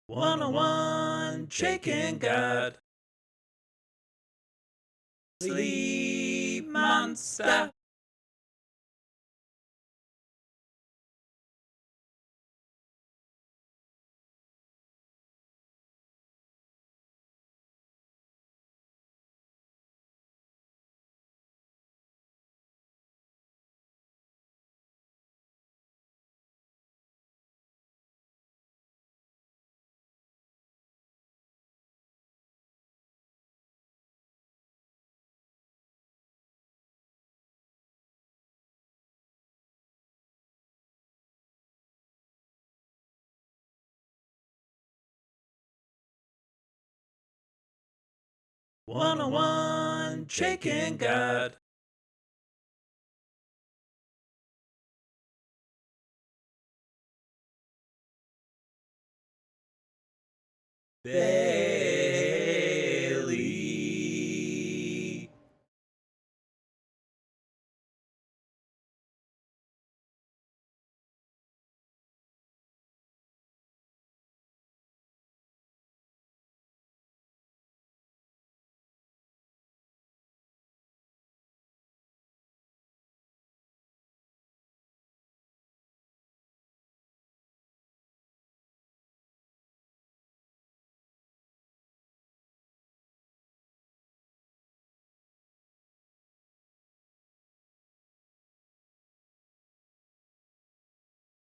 101 Chicken God. Sleep Monster. One Chicken God. Bailey.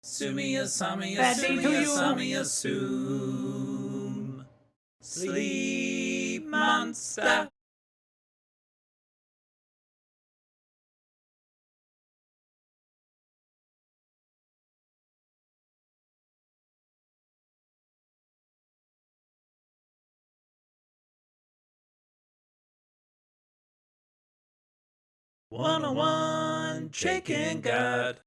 Sumia, Samia, Sumia, Samia, Sum. Sleep Monster. One Chicken God.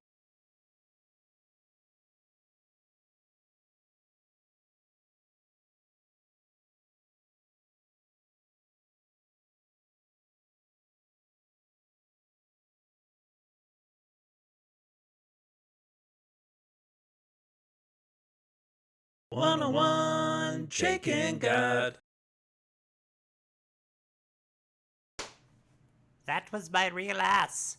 One Chicken God. That was my real ass.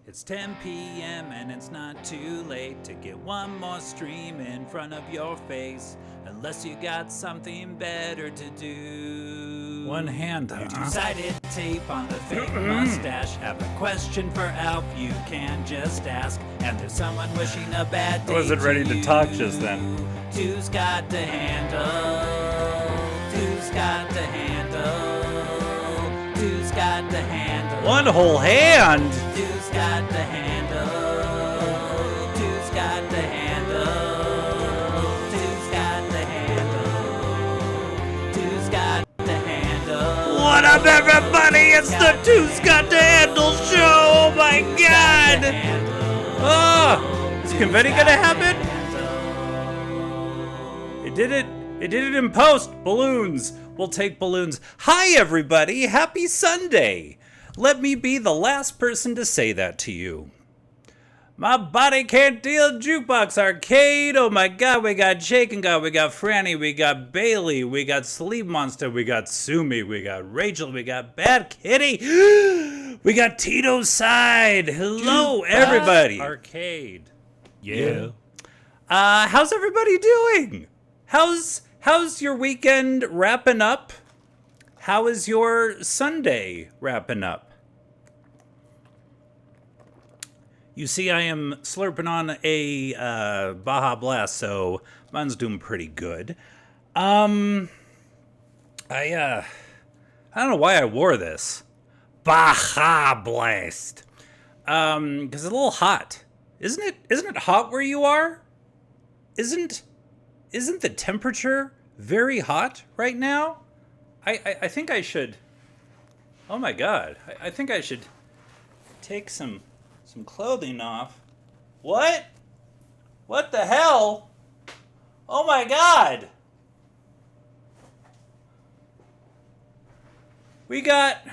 It's 10 p.m. and it's not too late to get one more stream in front of your face, unless you got something better to do. One hand, You two-sided tape on the fake mustache. Have a question for Alf, you can just ask. And there's someone wishing a bad day. I wasn't ready to you. talk just then. Two's got the handle. Two's got the handle. Two's got the handle. One whole hand. Two's got the handle. Two's got the handle. Two's got the handle. Two's got the handle. What up, everybody? It's the Two's Got the Handle show. Oh my god. Oh, is confetti gonna happen? It did it. It did it in post. Balloons. We'll take balloons. Hi, everybody. Happy Sunday. let me be the last person to say that to you. My body can't deal jukebox arcade. Oh my god, we got Jake and God, we got Franny, we got Bailey, we got Sleep Monster, we got Sumi, we got Rachel, we got Bad Kitty, we got Tito's side. Hello, everybody. Arcade. Yeah. How's everybody doing? How's your weekend wrapping up? How is your Sunday wrapping up? You see, I am slurping on a Baja Blast, so mine's doing pretty good. I don't know why I wore this. Baja Blast. 'Cause it's a little hot. Isn't it hot where you are? Isn't the temperature very hot right now? I think I should. Oh my god. I think I should take some clothing off. What? What the hell? Oh my god. We got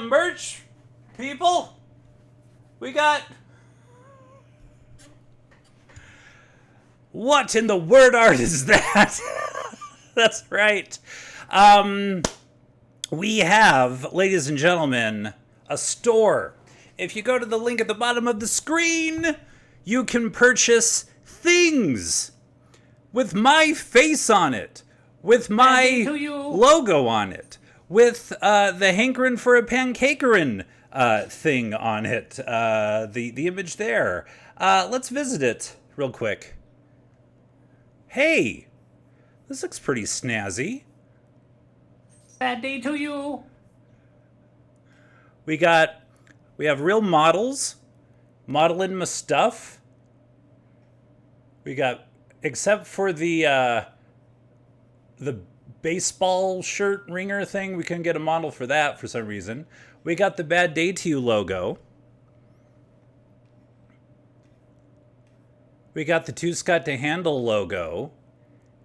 merch, people. We got... What in the word art is that? That's right. We have, ladies and gentlemen, a store. If you go to the link at the bottom of the screen, you can purchase things with my face on it, with my logo on it, with the hankering for a pancakerin thing on it, the image there. Let's visit it real quick. Hey, this looks pretty snazzy. Bad day to you. We have real models modeling my stuff. We got, except for the baseball shirt ringer thing, we couldn't get a model for that for some reason. We got the Bad Day to You logo. We got the Two Scott to Handle logo.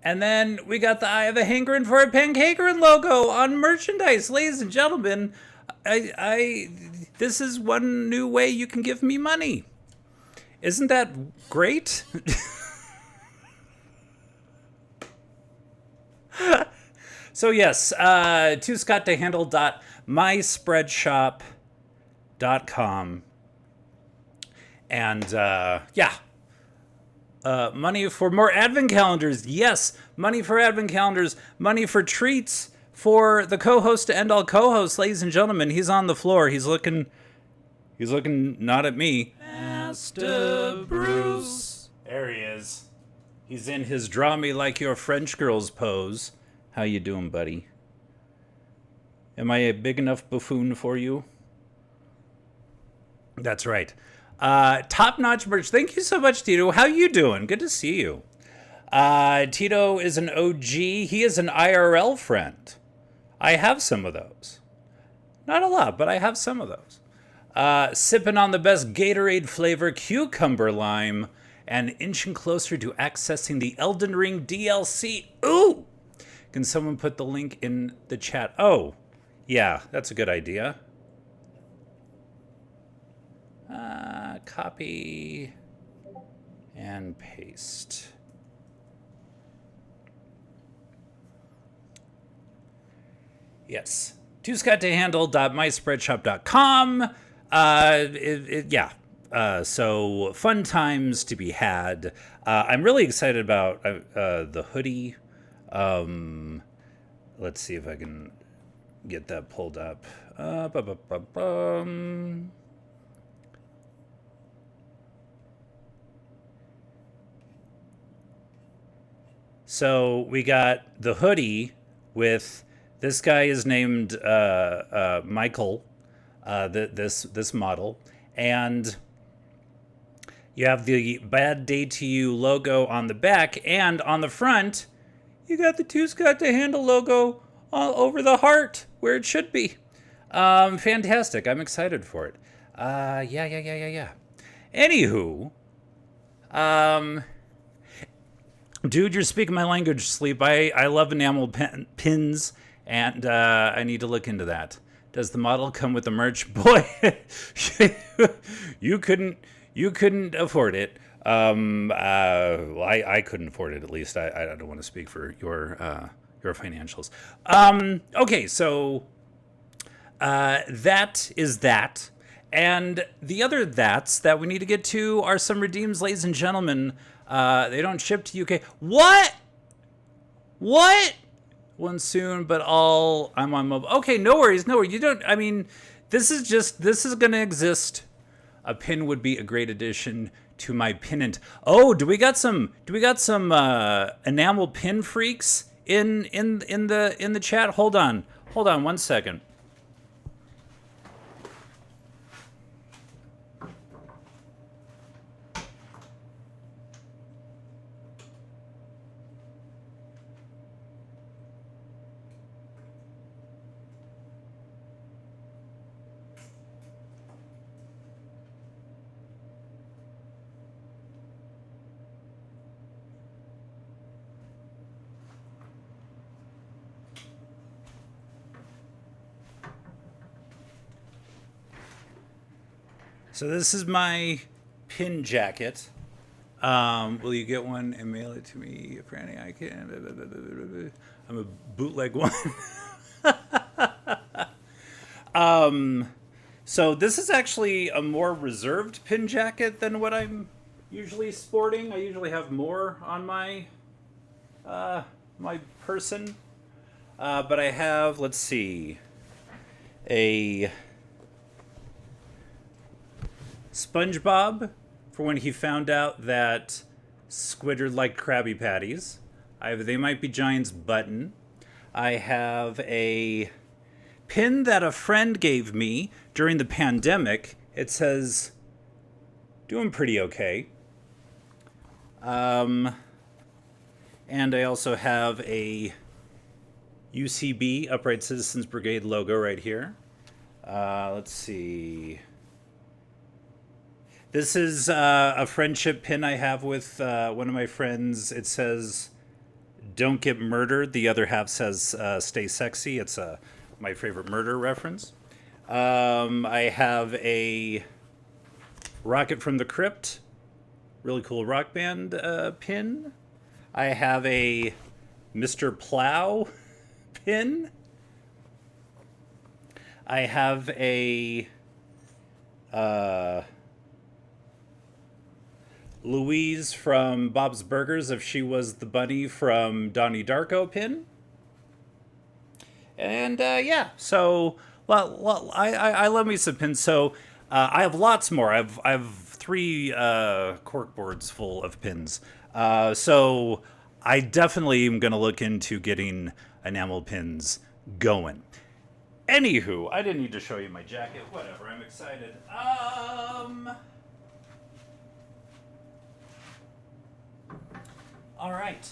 And then we got the Eye of a Hankering for a Pancakerin logo on merchandise. Ladies and gentlemen, this is one new way you can give me money. Isn't that great? So yes, twoscotttohandle.myspreadshop.com. And yeah. Money for more advent calendars. Yes, money for advent calendars. Money for treats for the co-host to end all co-hosts. Ladies and gentlemen, he's on the floor. He's looking not at me. Master Bruce. There he is. He's in his draw me like your French girls pose. How you doing, buddy? Am I a big enough buffoon for you? That's right. Top-notch merch. Thank you so much, Tito. How you doing? Good to see you. Tito is an OG. He is an IRL friend. I have some of those. Not a lot, but I have some of those. Sipping on the best Gatorade flavor, cucumber lime, and inching closer to accessing the Elden Ring DLC. Ooh! Can someone put the link in the chat? Oh, yeah, that's a good idea. Copy and paste. Yes. twoscotttohandle.myspreadshop.com. Yeah. So fun times to be had. I'm really excited about the hoodie. Let's see if I can get that pulled up. So we got the hoodie with, this guy is named Michael, this model, and you have the Bad Day to You logo on the back, and on the front, you got the Two Scott to Handle logo all over the heart where it should be. Fantastic! I'm excited for it. Yeah. Anywho, dude, you're speaking my language, Sleep. I love enamel pins, and I need to look into that. Does the model come with the merch? Boy, you couldn't afford it. Well, I couldn't afford it. At least I don't want to speak for your financials. Okay, so that is that. And the other that's that we need to get to are some redeems, ladies and gentlemen. They don't ship to UK. What? One soon, but I'm on mobile. Okay, no worries. You don't, I mean, this is going to exist. A pin would be a great addition to my pennant. Oh, do we got some enamel pin freaks in the chat? Hold on 1 second. So this is my pin jacket. Will you get one and mail it to me, Franny? I can. I'm a bootleg one. So this is actually a more reserved pin jacket than what I'm usually sporting. I usually have more on my my person, but I have, let's see, a SpongeBob for when he found out that Squidward liked Krabby Patties. I have They Might Be Giants button. I have a pin that a friend gave me during the pandemic. It says, doing pretty okay. And I also have a UCB, Upright Citizens Brigade logo right here. Let's see. This is a friendship pin I have with one of my friends. It says, "Don't get murdered." The other half says, "Stay sexy." It's my favorite murder reference. I have a Rocket from the Crypt, really cool rock band pin. I have a Mr. Plow pin. I have a Louise from Bob's Burgers, if she was the bunny from Donnie Darko pin. And yeah, so I love me some pins. So I have lots more. I have 3 cork boards full of pins. So I definitely am going to look into getting enamel pins going. Anywho, I didn't need to show you my jacket. Whatever, I'm excited. All right.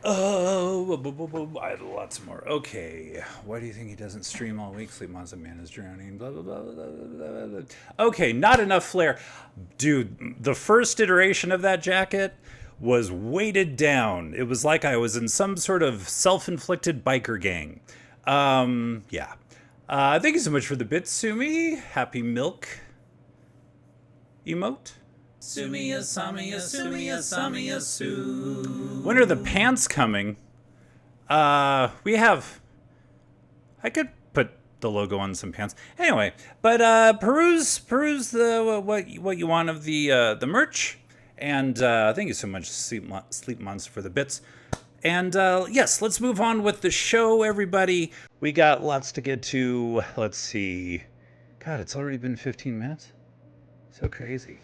Oh, I had lots more. Okay. Why do you think he doesn't stream all week? Sleep Monster Man is drowning. Blah, blah, blah, blah, blah, blah. Okay, not enough flair. Dude, the first iteration of that jacket was weighted down. It was like I was in some sort of self-inflicted biker gang. Yeah. Thank you so much for the bits, Sumi. Happy milk emote. Sumiya, Samiya, Sumiya, Samiya, Su. When are the pants coming? We have... I could put the logo on some pants. Anyway, but peruse the what you want of the merch. And thank you so much, Sleep Monster, for the bits. And yes, let's move on with the show, everybody. We got lots to get to. Let's see. God, it's already been 15 minutes. So crazy.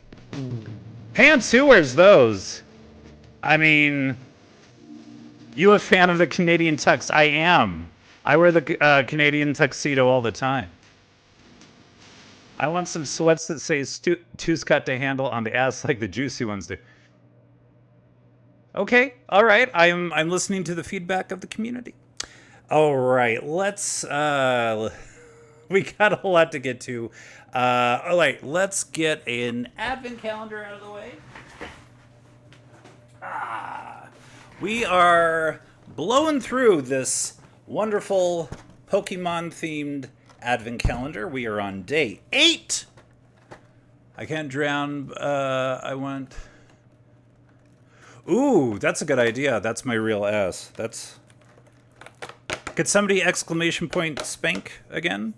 Pants, who wears those? I mean, you a fan of the Canadian tux? I am. I wear the Canadian tuxedo all the time. I want some sweats that say two's cut to handle on the ass like the juicy ones do. Okay, all right. I'm listening to the feedback of the community. All right, let's we got a lot to get to. All right, let's get an advent calendar out of the way. We are blowing through this wonderful Pokemon-themed advent calendar. We are on day 8. I can't drown. I want... Ooh, that's a good idea. That's my real S. That's... Could somebody exclamation point spank again?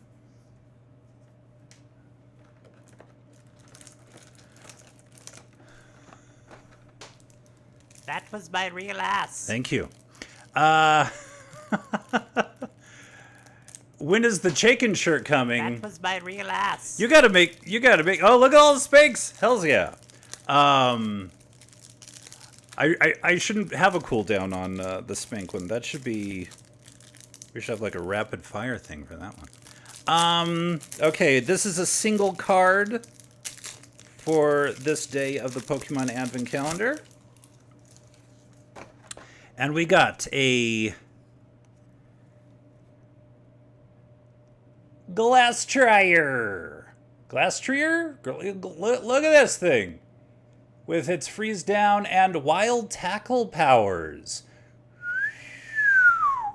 That was my real ass. Thank you. When is the Chaikin shirt coming? That was my real ass. You gotta make, oh, look at all the spanks. Hells yeah. I shouldn't have a cooldown on the spank one. That should be, we should have like a rapid fire thing for that one. Okay, this is a single card for this day of the Pokemon Advent Calendar. And we got a Glastrier. Glastrier? Look at this thing. With its freeze down and wild tackle powers.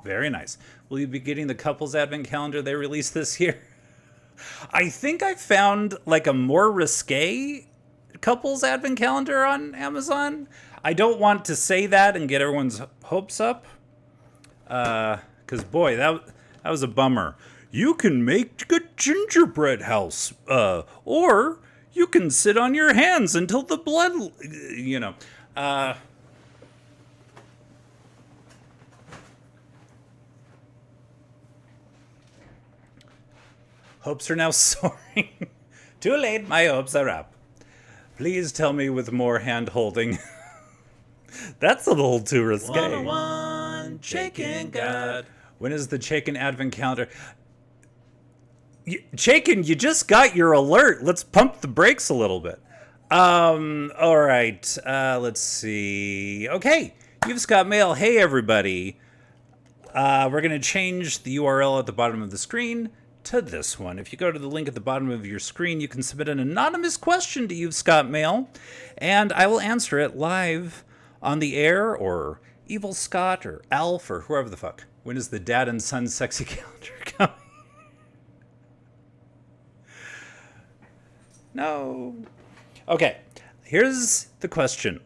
Very nice. Will you be getting the couples advent calendar they released this year? I think I found like a more risque couples advent calendar on Amazon. I don't want to say that and get everyone's hopes up. Because boy, that was a bummer. You can make a gingerbread house. Or you can sit on your hands until the blood, you know. Hopes are now soaring. Too late, my hopes are up. Please tell me with more hand-holding. That's a little too risque. 101 Chaikin God. When is the Chaikin Advent Calendar? Chaikin, you just got your alert. Let's pump the brakes a little bit. All right. Let's see. Okay, you've just got mail. Hey, everybody. We're going to change the URL at the bottom of the screen to this one. If you go to the link at the bottom of your screen, you can submit an anonymous question to You've Got Mail, and I will answer it live on the air, or Evil Scott, or Alf, or whoever the fuck. When is the dad and son sexy calendar coming? No. Okay, here's the question.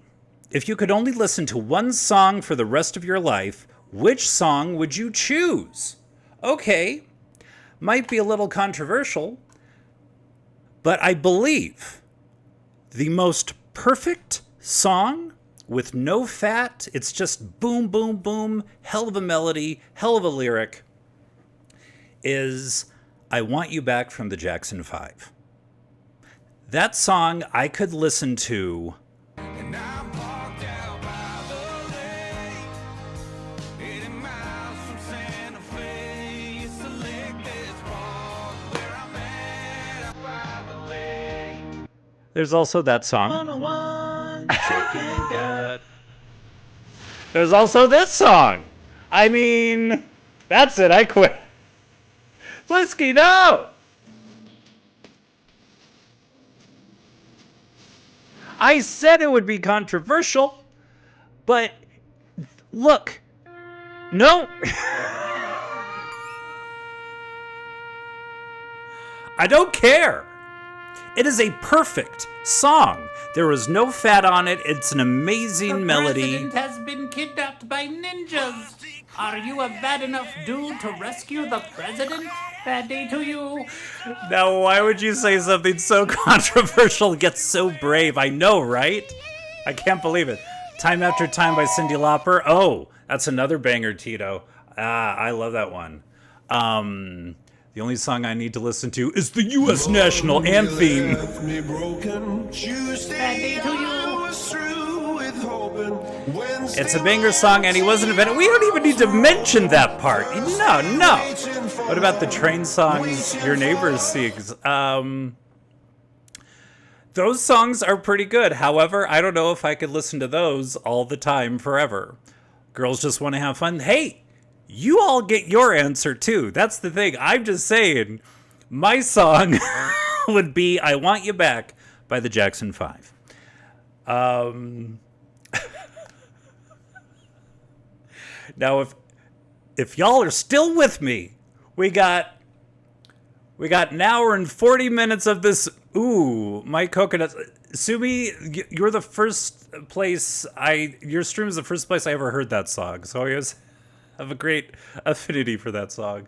If you could only listen to one song for the rest of your life, which song would you choose? Okay, might be a little controversial, but I believe the most perfect song with no fat, it's just boom, boom, boom, hell of a melody, hell of a lyric, is I Want You Back from the Jackson 5. That song I could listen to There's also that song. 101 Chaikin God. There's also this song. I mean, that's it. I quit. Flisky, no! I said it would be controversial, but look. No. I don't care. It is a perfect song. There is no fat on it. It's an amazing melody. The president has been kidnapped by ninjas. Are you a bad enough dude to rescue the president? Bad day to you. Now, why would you say something so controversial gets so brave? I know, right? I can't believe it. Time After Time by Cyndi Lauper. Oh, that's another banger, Tito. I love that one. The only song I need to listen to is the U.S. National Anthem. It's a banger song, and he wasn't invented. We don't even need to mention that part. No. What about the train songs your neighbors sings? Those songs are pretty good. However, I don't know if I could listen to those all the time forever. Girls just want to have fun. Hey! You all get your answer, too. That's the thing. I'm just saying, my song would be I Want You Back by the Jackson 5. Now, if y'all are still with me, We got an hour and 40 minutes of this. Ooh, my coconuts. Sumi, you're the first place your stream is the first place I ever heard that song. So I always have a great affinity for that song.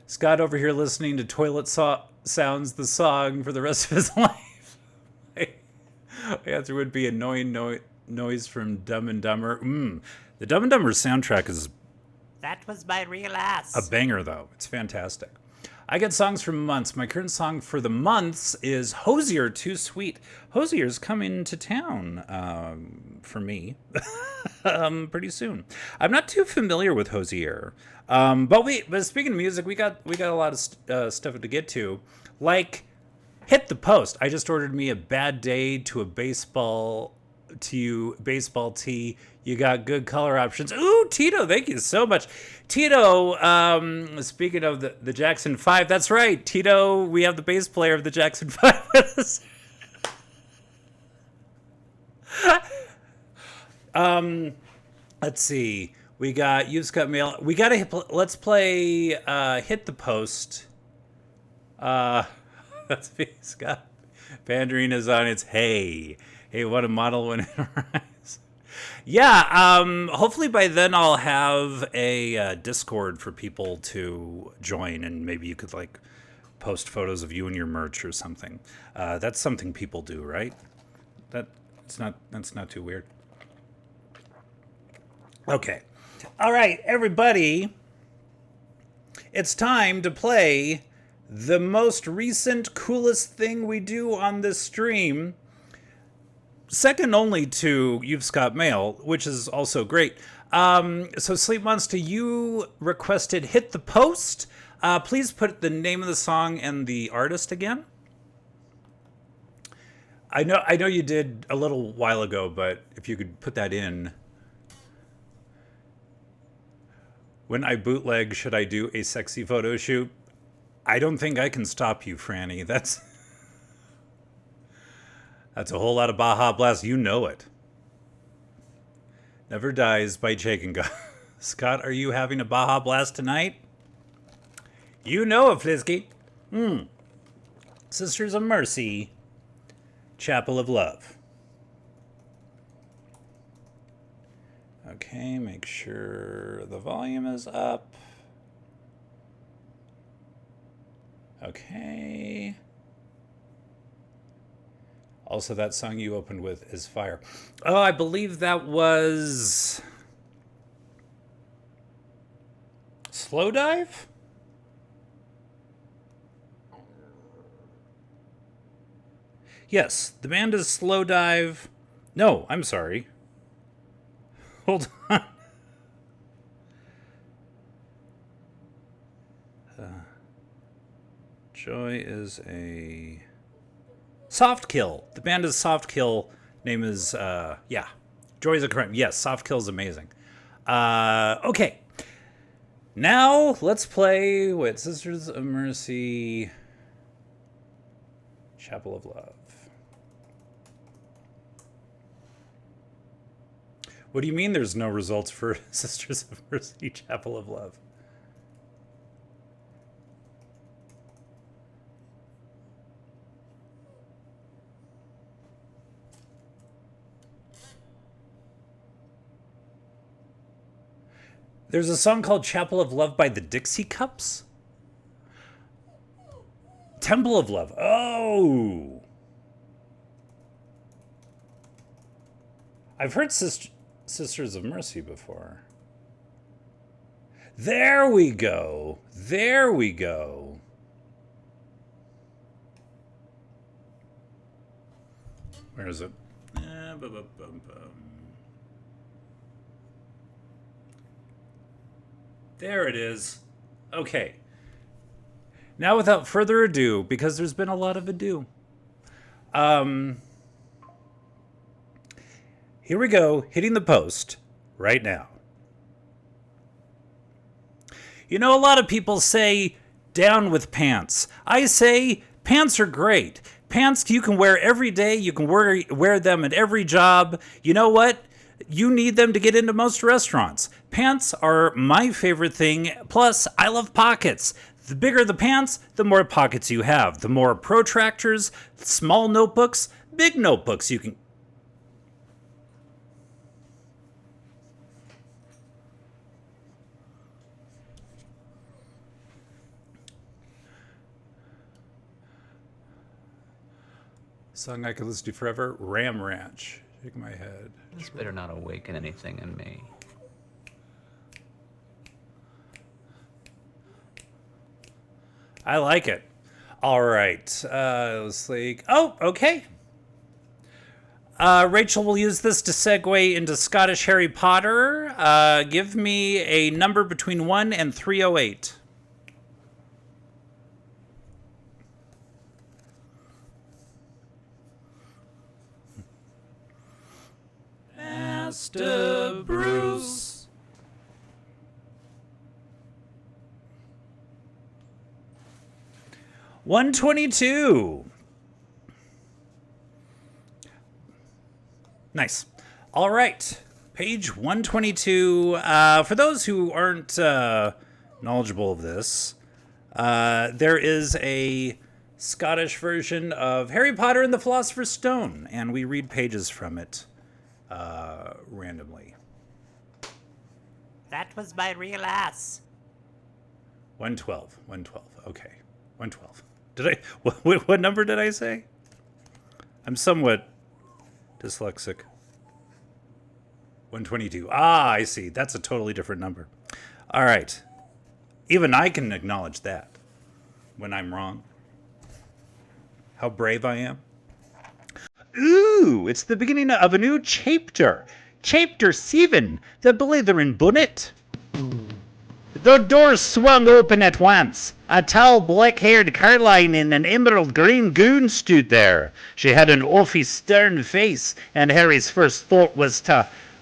Scott over here listening to Toilet Sounds, the song, for the rest of his life. My answer would be annoying noise from Dumb and Dumber. The Dumb and Dumber soundtrack is That was my real ass. a banger, though. It's fantastic. I get songs from months. My current song for the months is Hosier, Too Sweet. Hosier's coming to town for me pretty soon. I'm not too familiar with Hosier. But speaking of music, we got a lot of stuff to get to. Like, Hit the Post. I just ordered me a Bad Day to a baseball tee. You got good color options. Ooh, Tito, thank you so much. Tito, speaking of the Jackson 5, that's right. Tito, we have the bass player of the Jackson 5 with us. Let's see. You've got mail. Let's play Hit the Post. That's me, Scott. Pandering is on its hey, what a model when it arrives. Yeah, hopefully by then I'll have a Discord for people to join, and maybe you could like post photos of you and your merch or something. That's something people do, right? That's not too weird. Okay. All right, everybody. It's time to play the most recent, coolest thing we do on this stream. Second only to You've Got Mail, which is also great. So Sleep Monster, you requested Hit the Post. Please put the name of the song and the artist again. I know you did a little while ago, but if you could put that in. When I bootleg, should I do a sexy photo shoot? I don't think I can stop you, Franny. That's a whole lot of Baja Blast. You know it. Never Dies by Shaken God. Scott, are you having a Baja Blast tonight? You know it, Flisky. Sisters of Mercy. Chapel of Love. Okay, make sure the volume is up. Okay. Also, that song you opened with is fire. Oh, I believe that was Slow Dive? Yes, the band is Slow Dive. No, I'm sorry. Hold on. Joy is a Soft Kill. The band is Soft Kill. Name is Joy is a crime. Yes, Soft Kill is amazing. Okay. Now let's play with Sisters of Mercy. Chapel of Love. What do you mean there's no results for Sisters of Mercy, Chapel of Love? There's a song called Chapel of Love by the Dixie Cups? Temple of Love. Oh! I've heard Sisters of Mercy before. There we go. There we go. Where is it? There it is. Okay. Now, without further ado, because there's been a lot of ado, here we go, hitting the post right now. You know, a lot of people say, down with pants. I say, pants are great. Pants you can wear every day. You can wear them at every job. You know what? You need them to get into most restaurants. Pants are my favorite thing. Plus, I love pockets. The bigger the pants, the more pockets you have. The more protractors, small notebooks, big notebooks you can... Song I could listen to forever, Ram Ranch. Shake my head. This better not awaken anything in me. I like it. All right. Let's like, oh, okay. Rachel will use this to segue into Scottish Harry Potter. Give me a number between 1 and 308. Master Bruce. $122. Nice. All right. Page 122. For those who aren't knowledgeable of this, there is a Scottish version of Harry Potter and the Philosopher's Stone, and we read pages from it randomly. That was my real ass. 112. 112. Okay. 112. Did I... What number did I say? I'm somewhat dyslexic. 122. Ah, I see. That's a totally different number. All right. Even I can acknowledge that when I'm wrong. How brave I am. Ooh, it's the beginning of a new chapter. Chapter 7, the Blithering Bonnet. The door swung open at once. A tall, black-haired Caroline in an emerald green gown stood there. She had an awfully stern face, and Harry's first thought was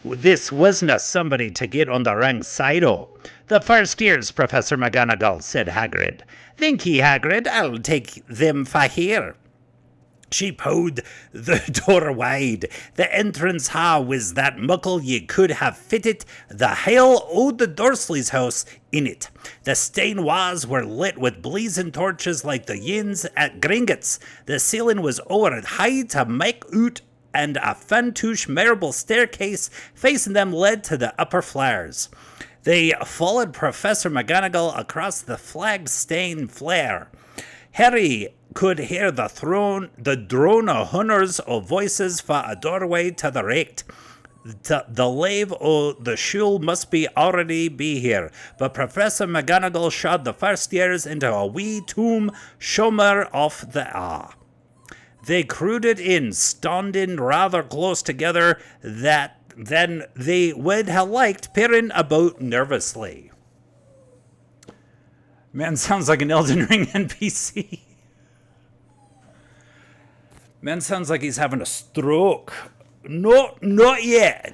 this wasna somebody to get on the wrong side o'. The first years, Professor McGonagall, said Hagrid. Thank ye, Hagrid, I'll take them fa here. She pulled the door wide. The entrance ha was that muckle ye could have fitted the hale o' the Dursleys' house in it. The stane walls were lit with blazing torches like the yins at Gringotts. The ceiling was over high to make out, and a fantouche marble staircase facing them led to the upper flares. They followed Professor McGonagall across the flagged stane flare. Harry could hear the drone of hundreds of voices fra a doorway to the right. The lave o' the shule must already be here, but Professor McGonagall shot the first years into a wee tomb shomer off the They crowded in, standing rather close together, then they would have liked peering about nervously. Man sounds like an Elden Ring NPC. Man sounds like he's having a stroke. Not yet.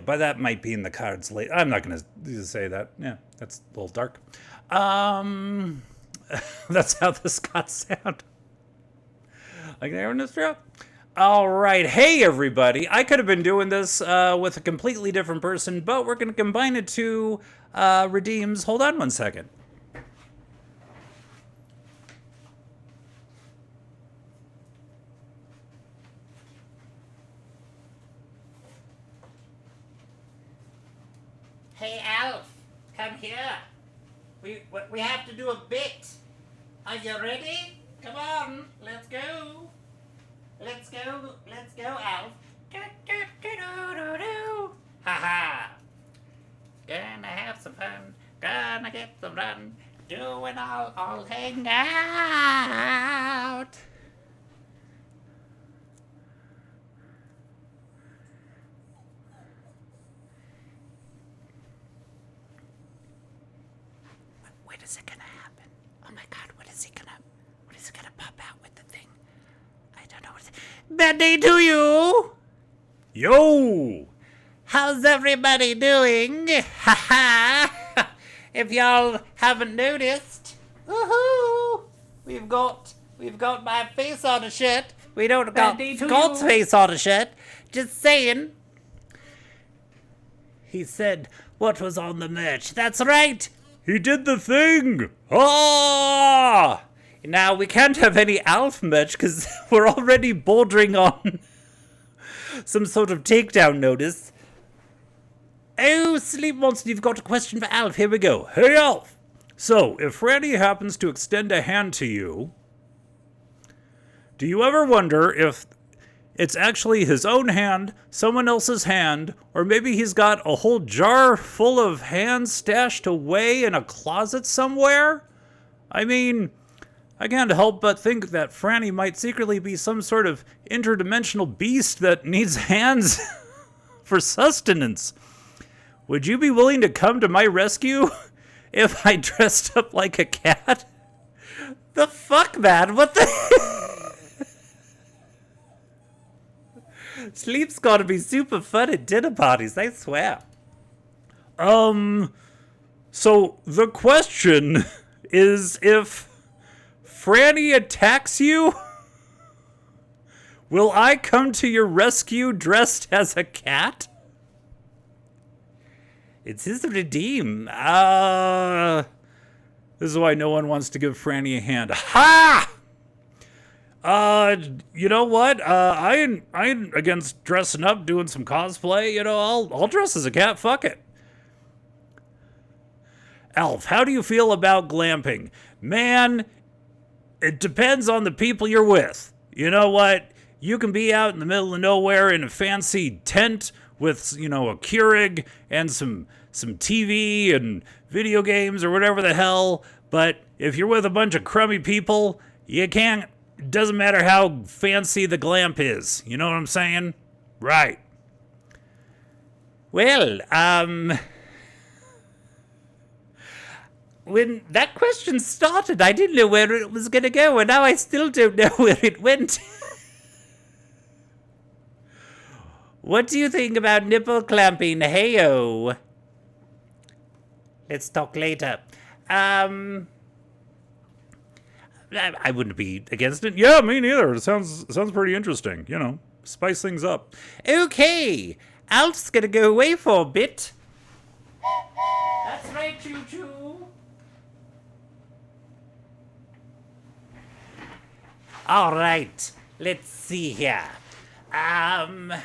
But that might be in the cards later. I'm not going to say that. Yeah, that's a little dark. That's how the Scots sound. Like they're having a stroke. All right. Hey, everybody. I could have been doing this with a completely different person, but we're going to combine it to redeems. Hold on one second. Hey, Alf, come here. We have to do a bit. Are you ready? Come on, let's go. Let's go, Alf. Ha-ha. Gonna have some fun. Gonna get some run. Doing all hang out. When is it gonna happen? Oh my God, when is he gonna pop out with the thing? I don't know. Bad day to you. Yo! How's everybody doing? Ha ha! If y'all haven't noticed, woohoo! We've got my face on a shirt. We don't got Scott's face on a shirt. Just saying. He said what was on the merch. That's right. He did the thing. Ah! Now, we can't have any Alf merch because we're already bordering on some sort of takedown notice. Oh, Sleep Monster, you've got a question for Alf. Here we go. Hey, Alf. So, if Franny happens to extend a hand to you, do you ever wonder if it's actually his own hand, someone else's hand, or maybe he's got a whole jar full of hands stashed away in a closet somewhere? I mean, I can't help but think that Franny might secretly be some sort of interdimensional beast that needs hands for sustenance. Would you be willing to come to my rescue if I dressed up like a cat? The fuck, man? What the... Sleep's gotta be super fun at dinner parties, I swear. So the question is, if Franny attacks you, will I come to your rescue dressed as a cat? It's his redeem. This is why no one wants to give Franny a hand. Ha! You know what? I ain't against dressing up, doing some cosplay. You know, I'll dress as a cat. Fuck it. Alf, how do you feel about glamping? Man, it depends on the people you're with. You know what? You can be out in the middle of nowhere in a fancy tent with, you know, a Keurig and some TV and video games or whatever the hell. But if you're with a bunch of crummy people, you can't. It doesn't matter how fancy the glamp is. You know what I'm saying? Right. Well, when that question started, I didn't know where it was going to go, and now I still don't know where it went. What do you think about nipple clamping? Hey-o. Let's talk later. I wouldn't be against it. Yeah, me neither. It sounds pretty interesting. You know, spice things up. Okay, Alf's gonna go away for a bit. That's right, Choo-Choo. All right, let's see here. Got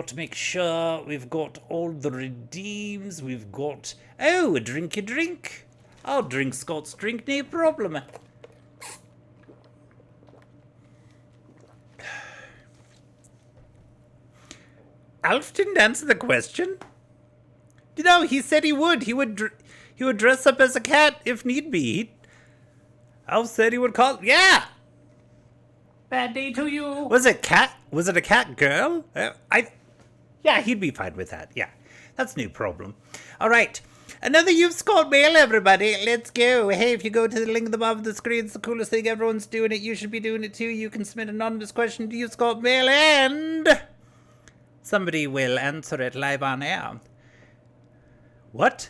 to make sure we've got all the redeems. We've got... Oh, a drink. I'll drink Scott's drink, no problem. Alf didn't answer the question. You know, he said he would. He would dress up as a cat if need be. Alf said he would call... Yeah! Bad day to you. Was it cat? Was it a cat girl? Yeah, he'd be fine with that. Yeah, that's no problem. All right. Another You've Scott mail, everybody. Let's go. Hey, if you go to the link at the bottom of the screen, it's the coolest thing. Everyone's doing it. You should be doing it too. You can submit an anonymous question to You've Scott mail, and somebody will answer it live on air. What?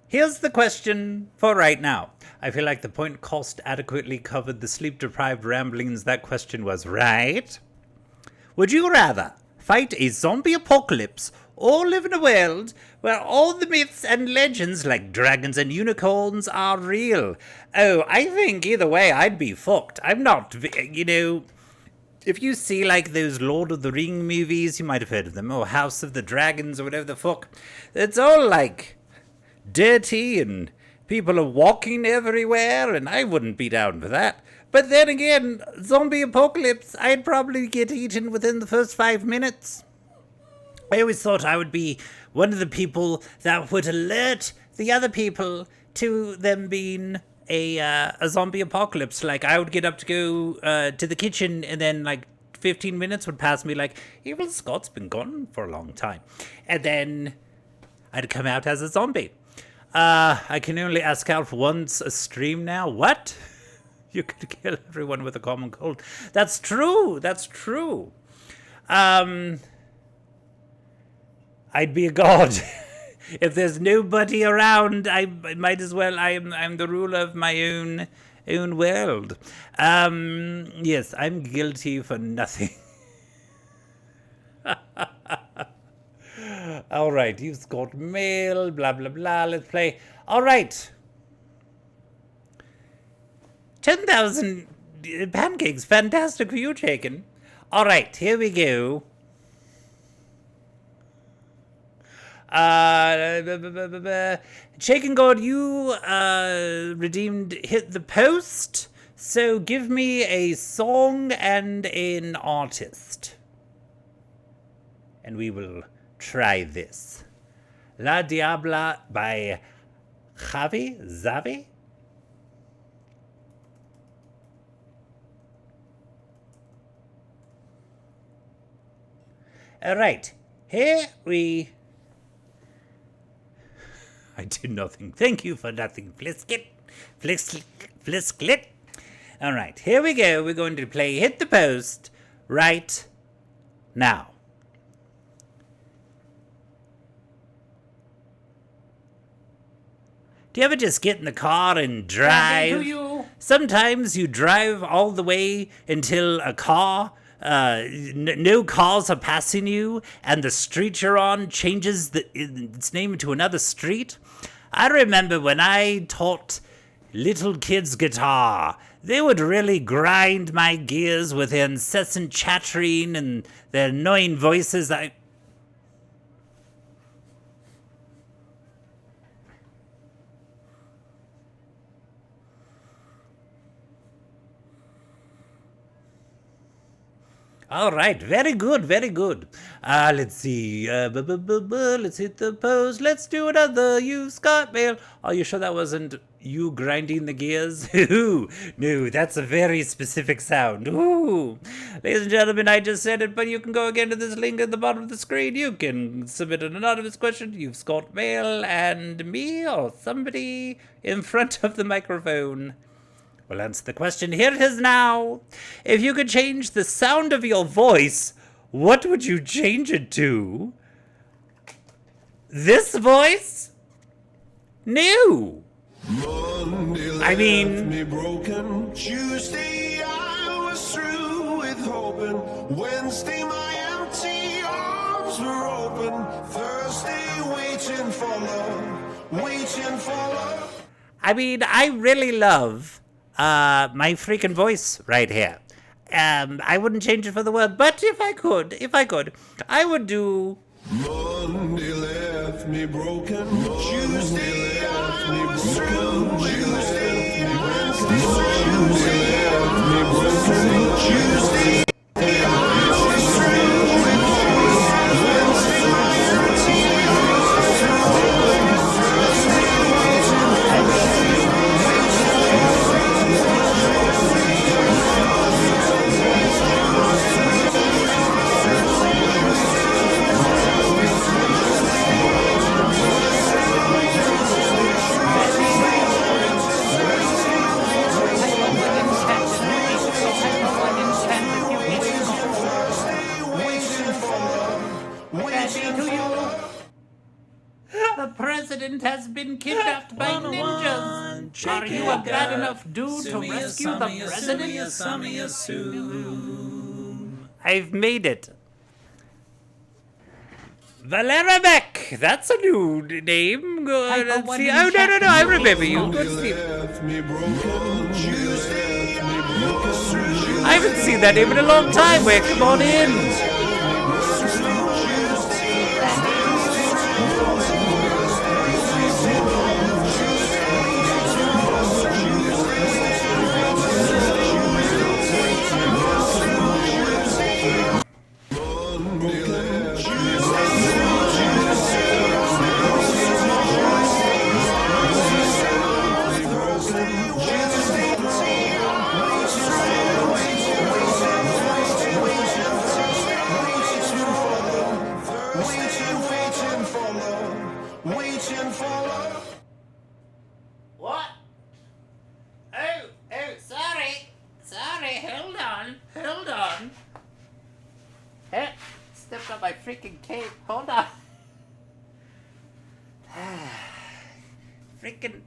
Here's the question for right now. I feel like the point cost adequately covered the sleep-deprived ramblings that question was, right? Would you rather fight a zombie apocalypse or live in a world where all the myths and legends like dragons and unicorns are real? Oh, I think either way I'd be fucked. I'm not, you know... If you see like those Lord of the Ring movies, you might have heard of them, or House of the Dragons or whatever the fuck. It's all like dirty and people are walking everywhere, and I wouldn't be down for that. But then again, zombie apocalypse, I'd probably get eaten within the first 5 minutes. I always thought I would be one of the people that would alert the other people to them being a zombie apocalypse. Like, I would get up to go to the kitchen, and then, like, 15 minutes would pass me like, Evil Scott's been gone for a long time. And then I'd come out as a zombie. I can only ask Alf once a stream now. What? You could kill everyone with a common cold. That's true. That's true. I'd be a god. If there's nobody around, I might as well. I'm the ruler of my own own world. Yes, I'm guilty for nothing. All right, you've got mail, blah, blah, blah. Let's play. All right. 10,000 pancakes. Fantastic for you, Chicken. All right, here we go. Chicken God, you redeemed Hit the Post. So give me a song and an artist. And we will try this. La Diabla by Zavi? All right, here we... I did nothing. Thank you for nothing, Fliskit. Flisklit. All right, here we go. We're going to play Hit the Post right now. Do you ever just get in the car and drive? Sometimes you drive all the way until a car, no cars are passing you, and the street you're on changes its name to another street. I remember when I taught little kids guitar, they would really grind my gears with their incessant chattering and their annoying voices. All right, very good, very good. Let's see. Let's hit the post. Let's do another. You've got mail. Are you sure that wasn't you grinding the gears? No, that's a very specific sound. Ooh. Ladies and gentlemen, I just said it, but you can go again to this link at the bottom of the screen. You can submit an anonymous question. You've got mail, and me or somebody in front of the microphone will answer the question. Here it is now. If you could change the sound of your voice, what would you change it to? This voice? No. I mean, me broken. Tuesday I was through with hoping. Wednesday my empty arms were open. Thursday waiting for love, waiting for love. I mean, I really love my freaking voice right here. I wouldn't change it for the world, but if I could, I would do... Monday left me broken. Tuesday left me broken. Tuesday, Wednesday, Tuesday left me broken. Tuesday I was through with hoping. Wednesday my empty arms were open. Thursday waiting for The president has been kidnapped by ninjas. Are you a bad enough dude to rescue the president? I've made it. Valerabek! That's a new name. Let's see. Oh, no, I remember you. Let's see. I haven't seen that name in a long time. Where? Come on in. What? Oh, sorry, hold on. Hey, stepped on my freaking cape, hold on. Freaking...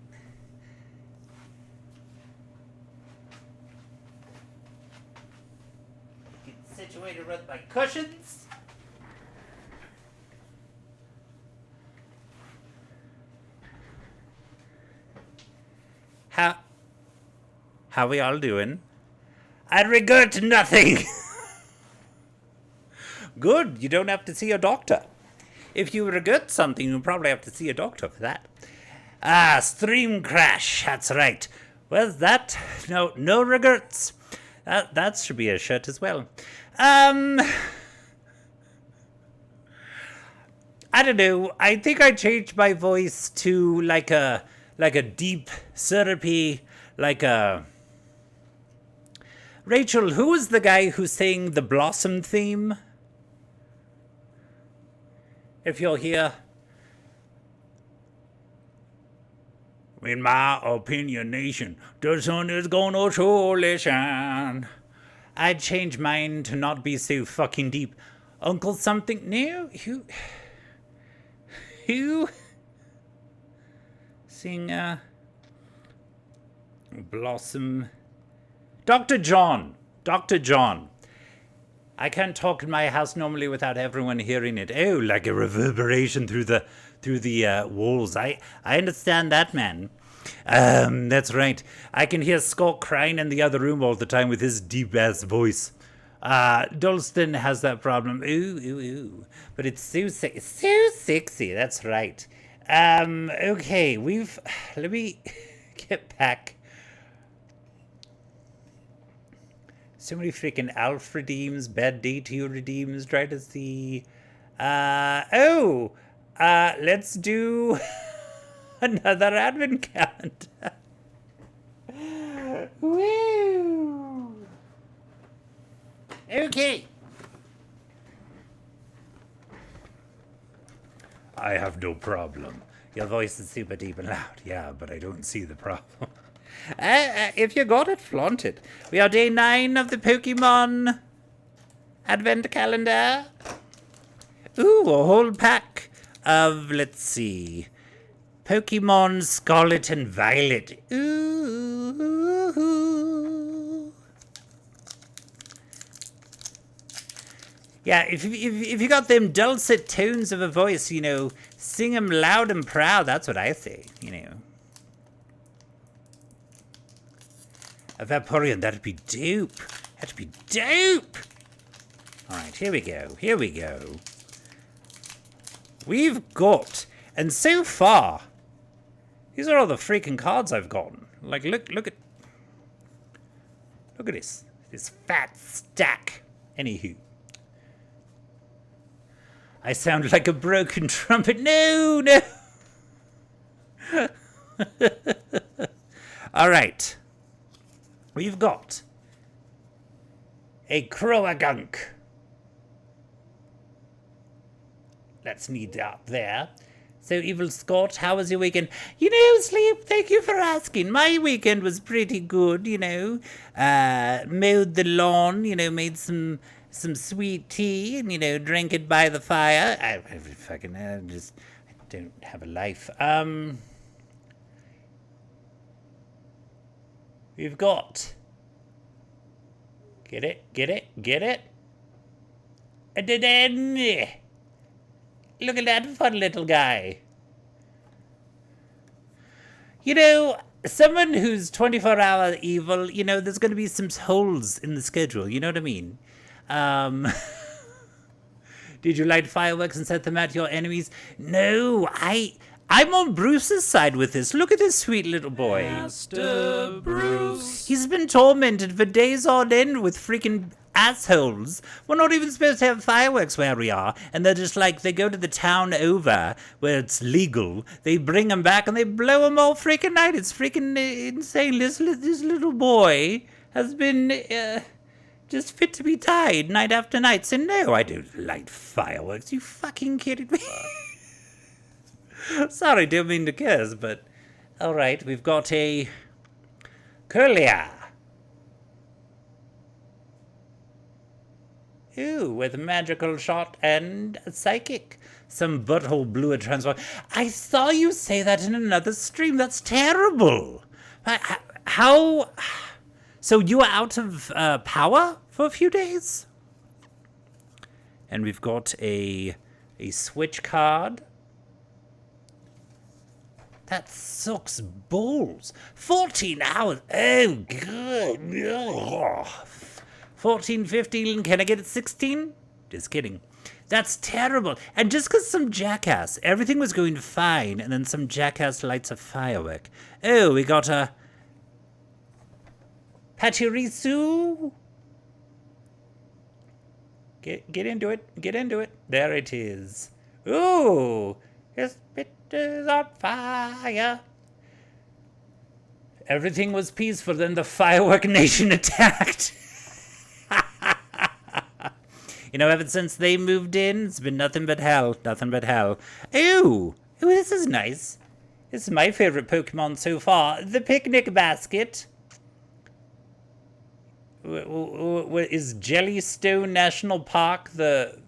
situated with my cushions. How we all doing? I regret nothing. Good, you don't have to see a doctor. If you regret something, you probably have to see a doctor for that. Ah, stream crash, that's right. Well, that, no regrets. That should be a shirt as well. I don't know, I think I changed my voice to like a deep, syrupy, like a... Rachel, who was the guy who sang the Blossom theme? If you're here. In my opinion, nation, the sun is gonna surely shine. I'd change mine to not be so fucking deep. Uncle something? No, who? Sing, Blossom. Dr. John. I can't talk in my house normally without everyone hearing it. Oh, like a reverberation through the walls. I understand that, man. That's right. I can hear Scott crying in the other room all the time with his deep-ass voice. Dalston has that problem. Ooh. But it's so sexy. That's right. Okay, let me get back. So many freaking Alf redeems, bad day to you redeems, try to see. Let's do another advent calendar. Woo! Okay. I have no problem. Your voice is super deep and loud. Yeah, but I don't see the problem. If you got it, flaunt it. We are day 9 of the Pokemon Advent Calendar. Ooh, a whole pack of, let's see, Pokemon Scarlet and Violet. Ooh. Yeah, if you got them dulcet tones of a voice, sing them loud and proud. That's what I say, A Vaporeon, that'd be dope. All right, here we go. We've got, and so far, these are all the freaking cards I've gotten. Like, look at this fat stack. Anywho, I sound like a broken trumpet. No. All right. We've got a Croagunk. That's neat up there. So, Evil Scott, how was your weekend? Sleep, thank you for asking. My weekend was pretty good, Mowed the lawn, made some sweet tea, and, drank it by the fire. I don't have a life. We've got... Get it? And then... Look at that fun little guy. Someone who's 24-hour evil, there's going to be some holes in the schedule, you know what I mean? Did you light fireworks and set them at your enemies? No, I'm on Bruce's side with this. Look at this sweet little boy. Master Bruce. He's been tormented for days on end with freaking assholes. We're not even supposed to have fireworks where we are. And they're just like, they go to the town over where it's legal. They bring them back and they blow them all freaking night. It's freaking insane. This little boy has been just fit to be tied night after night. So no, I don't light fireworks. You fucking kidding me? Sorry, didn't mean to curse, but... Alright, we've got a... Curlia. Ooh, with a magical shot and a psychic. Some butthole blew a transform. I saw you say that in another stream. That's terrible. How... So you were out of power for a few days? And we've got a switch card. That sucks balls. 14 hours. Oh, good. 14, 15. Can I get it 16? Just kidding. That's terrible. And just because some jackass, everything was going fine, and then some jackass lights a firework. Oh, we got a Pachirisu. Get into it. Get into it. There it is. Ooh, his pit is on fire. Everything was peaceful, then the firework nation attacked. You know, ever since they moved in, it's been nothing but hell. Nothing but hell. Ooh, this is nice. This is my favorite Pokemon so far. The picnic basket. Is Jellystone National Park the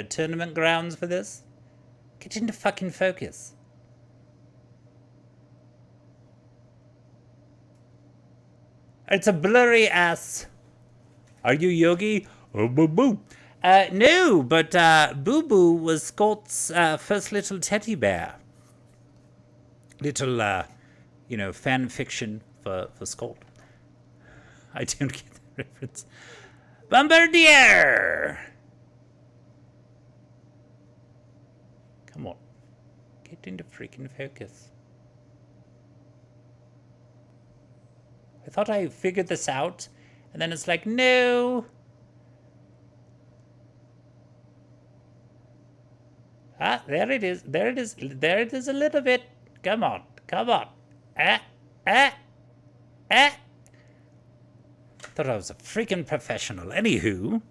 tournament grounds for this? Get into fucking focus. It's a blurry ass. Are you Yogi? Oh, boo boo. No, but Boo Boo was Scott's first little teddy bear. Little, fan fiction for Scott. I don't get the reference. Bombardier! Come on. Get into freaking focus. I thought I figured this out, and then it's like, no. Ah, there it is. There it is. There it is a little bit. Come on. Come on. Thought I was a freaking professional. Anywho.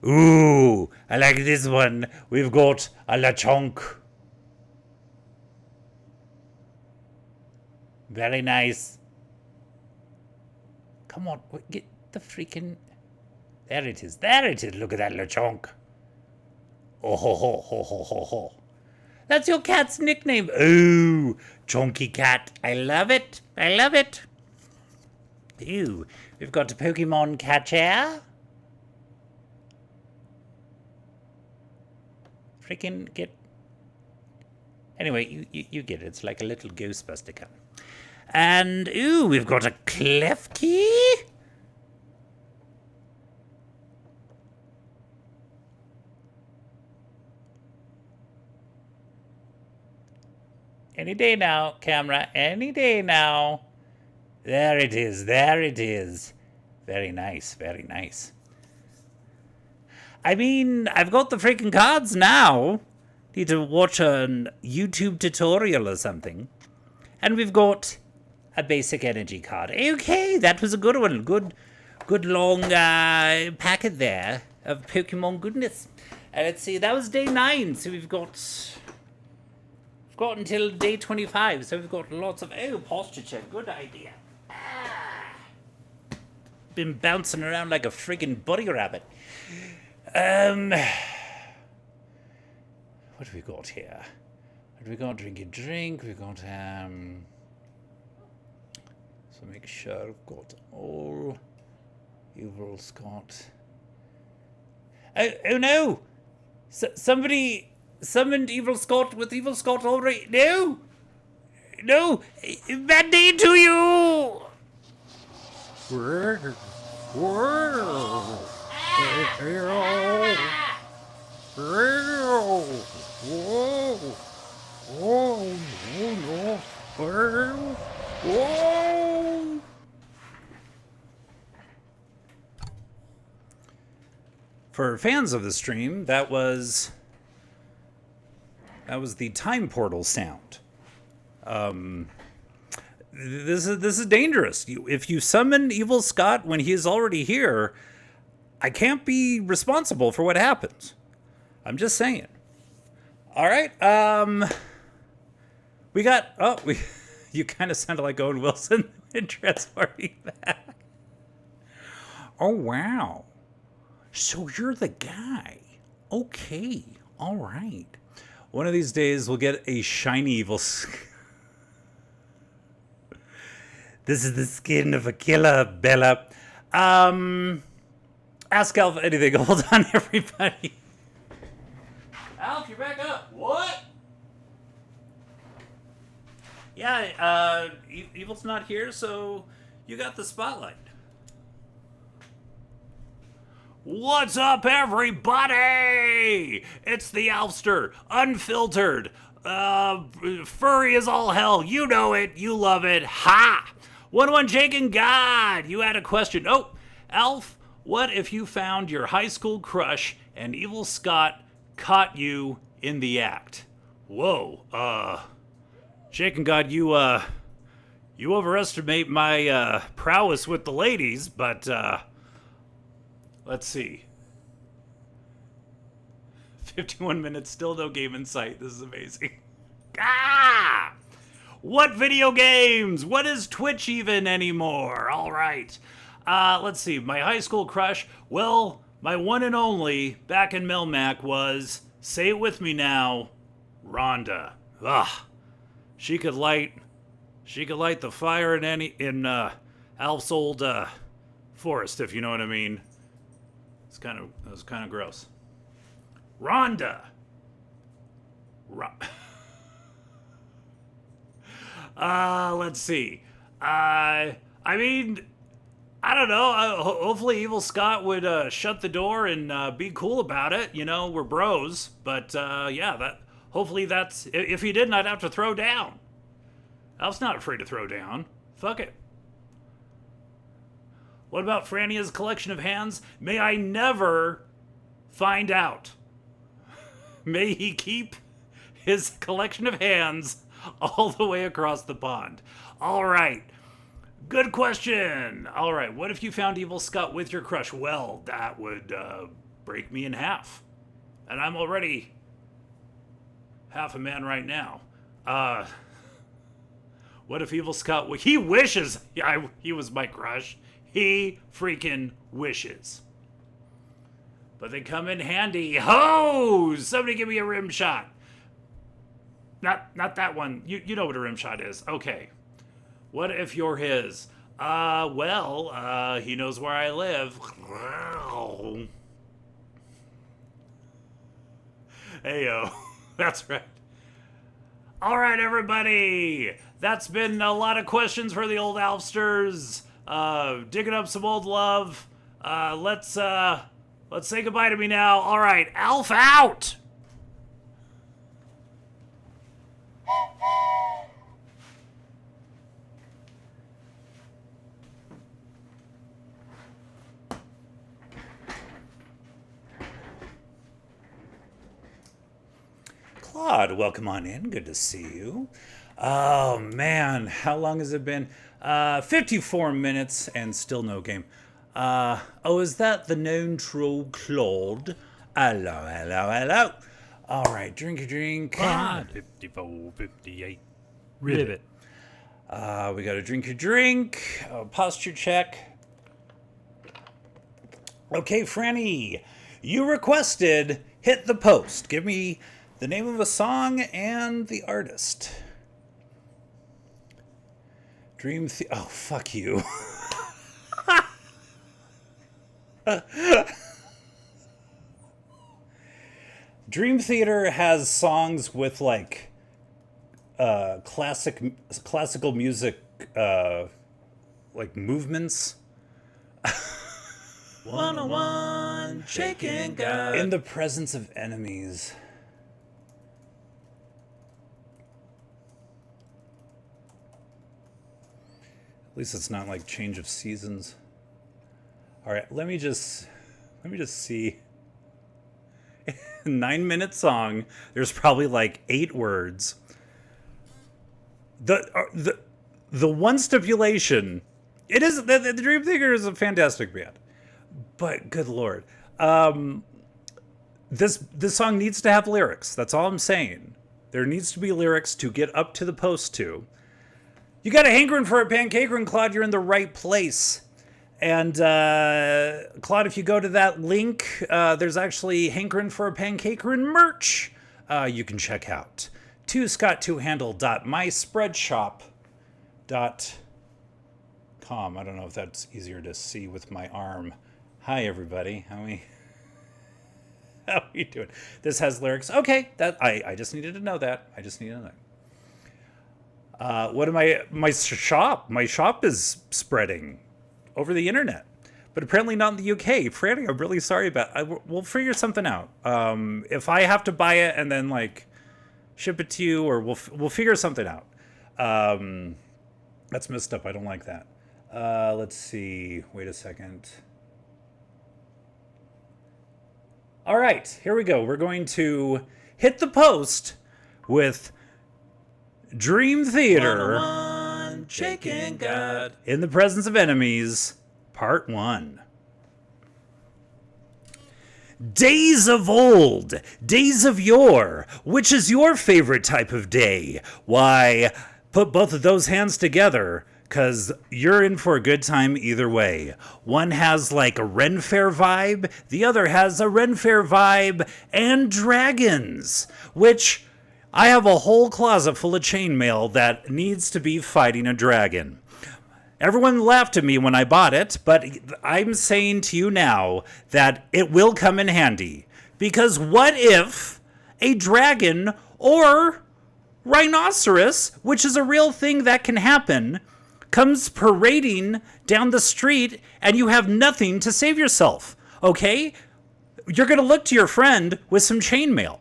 Ooh, I like this one. We've got a Lechonk. Very nice. Come on. Get the freaking... There it is. There it is. Look at that Lechonk. Oh ho ho ho ho ho ho. That's your cat's nickname. Ooh, Chonky Cat. I love it. I love it. Ooh, we've got a Pokemon Catcher. Freaking get... Anyway, you get it. It's like a little Ghostbuster gun. And, ooh, we've got a Klefki. Any day now, camera. Any day now. There it is. There it is. Very nice. Very nice. I mean, I've got the freaking cards now. Need to watch a YouTube tutorial or something. And we've got a basic energy card. Okay, that was a good one. Good long packet there of Pokemon goodness. Let's see, that was day 9. So we've got until day 25. So we've got lots of... Oh, posture check. Good idea. Been bouncing around like a friggin' bunny rabbit. What have we got here? What have we got? Drink a drink. We've got, so make sure I've got all. You've all got. Oh no! Somebody summoned Evil Scott with Evil Scott already. No! No! Bad day to you! For fans of the stream, that was the time portal sound. This is dangerous. If you summon Evil Scott when he is already here, I can't be responsible for what happens. I'm just saying. All right. We got. Oh, you kind of sounded like Owen Wilson in transporting back. Oh wow. So you're the guy. Okay. All right. One of these days we'll get a shiny Evil. This is the skin of a killer, Bella. Ask Alf anything. Hold on, everybody. Alf, you're back up. What? Yeah, Evil's not here, so you got the spotlight. What's up, everybody? It's the Alfster, unfiltered, furry as all hell. You know it, you love it. Ha! 1-1 Jake and God, you had a question. Oh, Alf, what if you found your high school crush and Evil Scott caught you in the act? Whoa, Jake and God, you overestimate my prowess with the ladies, but let's see. 51 minutes, still no game in sight. This is amazing. Ah! What video games? What is Twitch even anymore? All right. Let's see. My high school crush. Well, my one and only back in Melmac was, say it with me now, Rhonda. Ugh. She could light the fire in Alf's old forest, if you know what I mean. That was kind of gross. Rhonda. Let's see. I mean, I don't know. Hopefully Evil Scott would shut the door and be cool about it. You know, we're bros. But yeah, hopefully that's... If he didn't, I'd have to throw down. Alf's not afraid to throw down. Fuck it. What about Frania's collection of hands? May I never find out. May he keep his collection of hands all the way across the pond. All right. Good question. All right. What if you found Evil Scott with your crush? Well, that would break me in half. And I'm already half a man right now. What if Evil Scott... He wishes he was my crush. He freaking wishes. But they come in handy. Ho! Somebody give me a rim shot. Not that one. You know what a rim shot is. Okay. What if you're his? Well, he knows where I live. Heyo. That's right. All right, everybody. That's been a lot of questions for the old Alfsters. Digging up some old love. Let's say goodbye to me now. All right, Alf out. Claude, welcome on in. Good to see you. Oh, man. How long has it been? 54 minutes and still no game. Oh, is that the known troll Claude? Hello, hello, hello. All right, drink a drink. 54, 58. Ribbit. We got to drink a drink. Posture check. Okay, Franny. You requested Hit the Post. Give me the name of a song and the artist. Oh, fuck you. Dream Theater has songs with like classical music like movements. 101 Shaking God. In the presence of enemies. At least it's not like change of seasons. All right, let me just see. 9-minute song. There's probably like 8 words. The one stipulation. It is the Dream Theater is a fantastic band, but good lord, this song needs to have lyrics. That's all I'm saying. There needs to be lyrics to get up to the post to. You got a hankering for a pancakerin, Claude. You're in the right place. And Claude, if you go to that link, there's actually hankering for a pancakerin merch you can check out. 2scott2handle.myspreadshop.com. I don't know if that's easier to see with my arm. Hi, everybody. How are we doing? This has lyrics. Okay, that I just needed to know that. I just needed to know that. What am I? My shop is spreading over the internet, but apparently not in the UK. Franny, I'm really sorry about. We'll figure something out. If I have to buy it and then like ship it to you, or we'll figure something out. That's messed up. I don't like that. Let's see. Wait a second. All right, here we go. We're going to hit the post with Dream Theater 101 Shaken God. in the Presence of Enemies, Part 1. Days of old, days of yore, which is your favorite type of day? Why, put both of those hands together, 'cause you're in for a good time either way. One has like a Ren Fair vibe, the other has a Ren Fair vibe and dragons, which I have a whole closet full of chainmail that needs to be fighting a dragon. Everyone laughed at me when I bought it, but I'm saying to you now that it will come in handy. Because what if a dragon or rhinoceros, which is a real thing that can happen, comes parading down the street and you have nothing to save yourself, okay? You're going to look to your friend with some chainmail.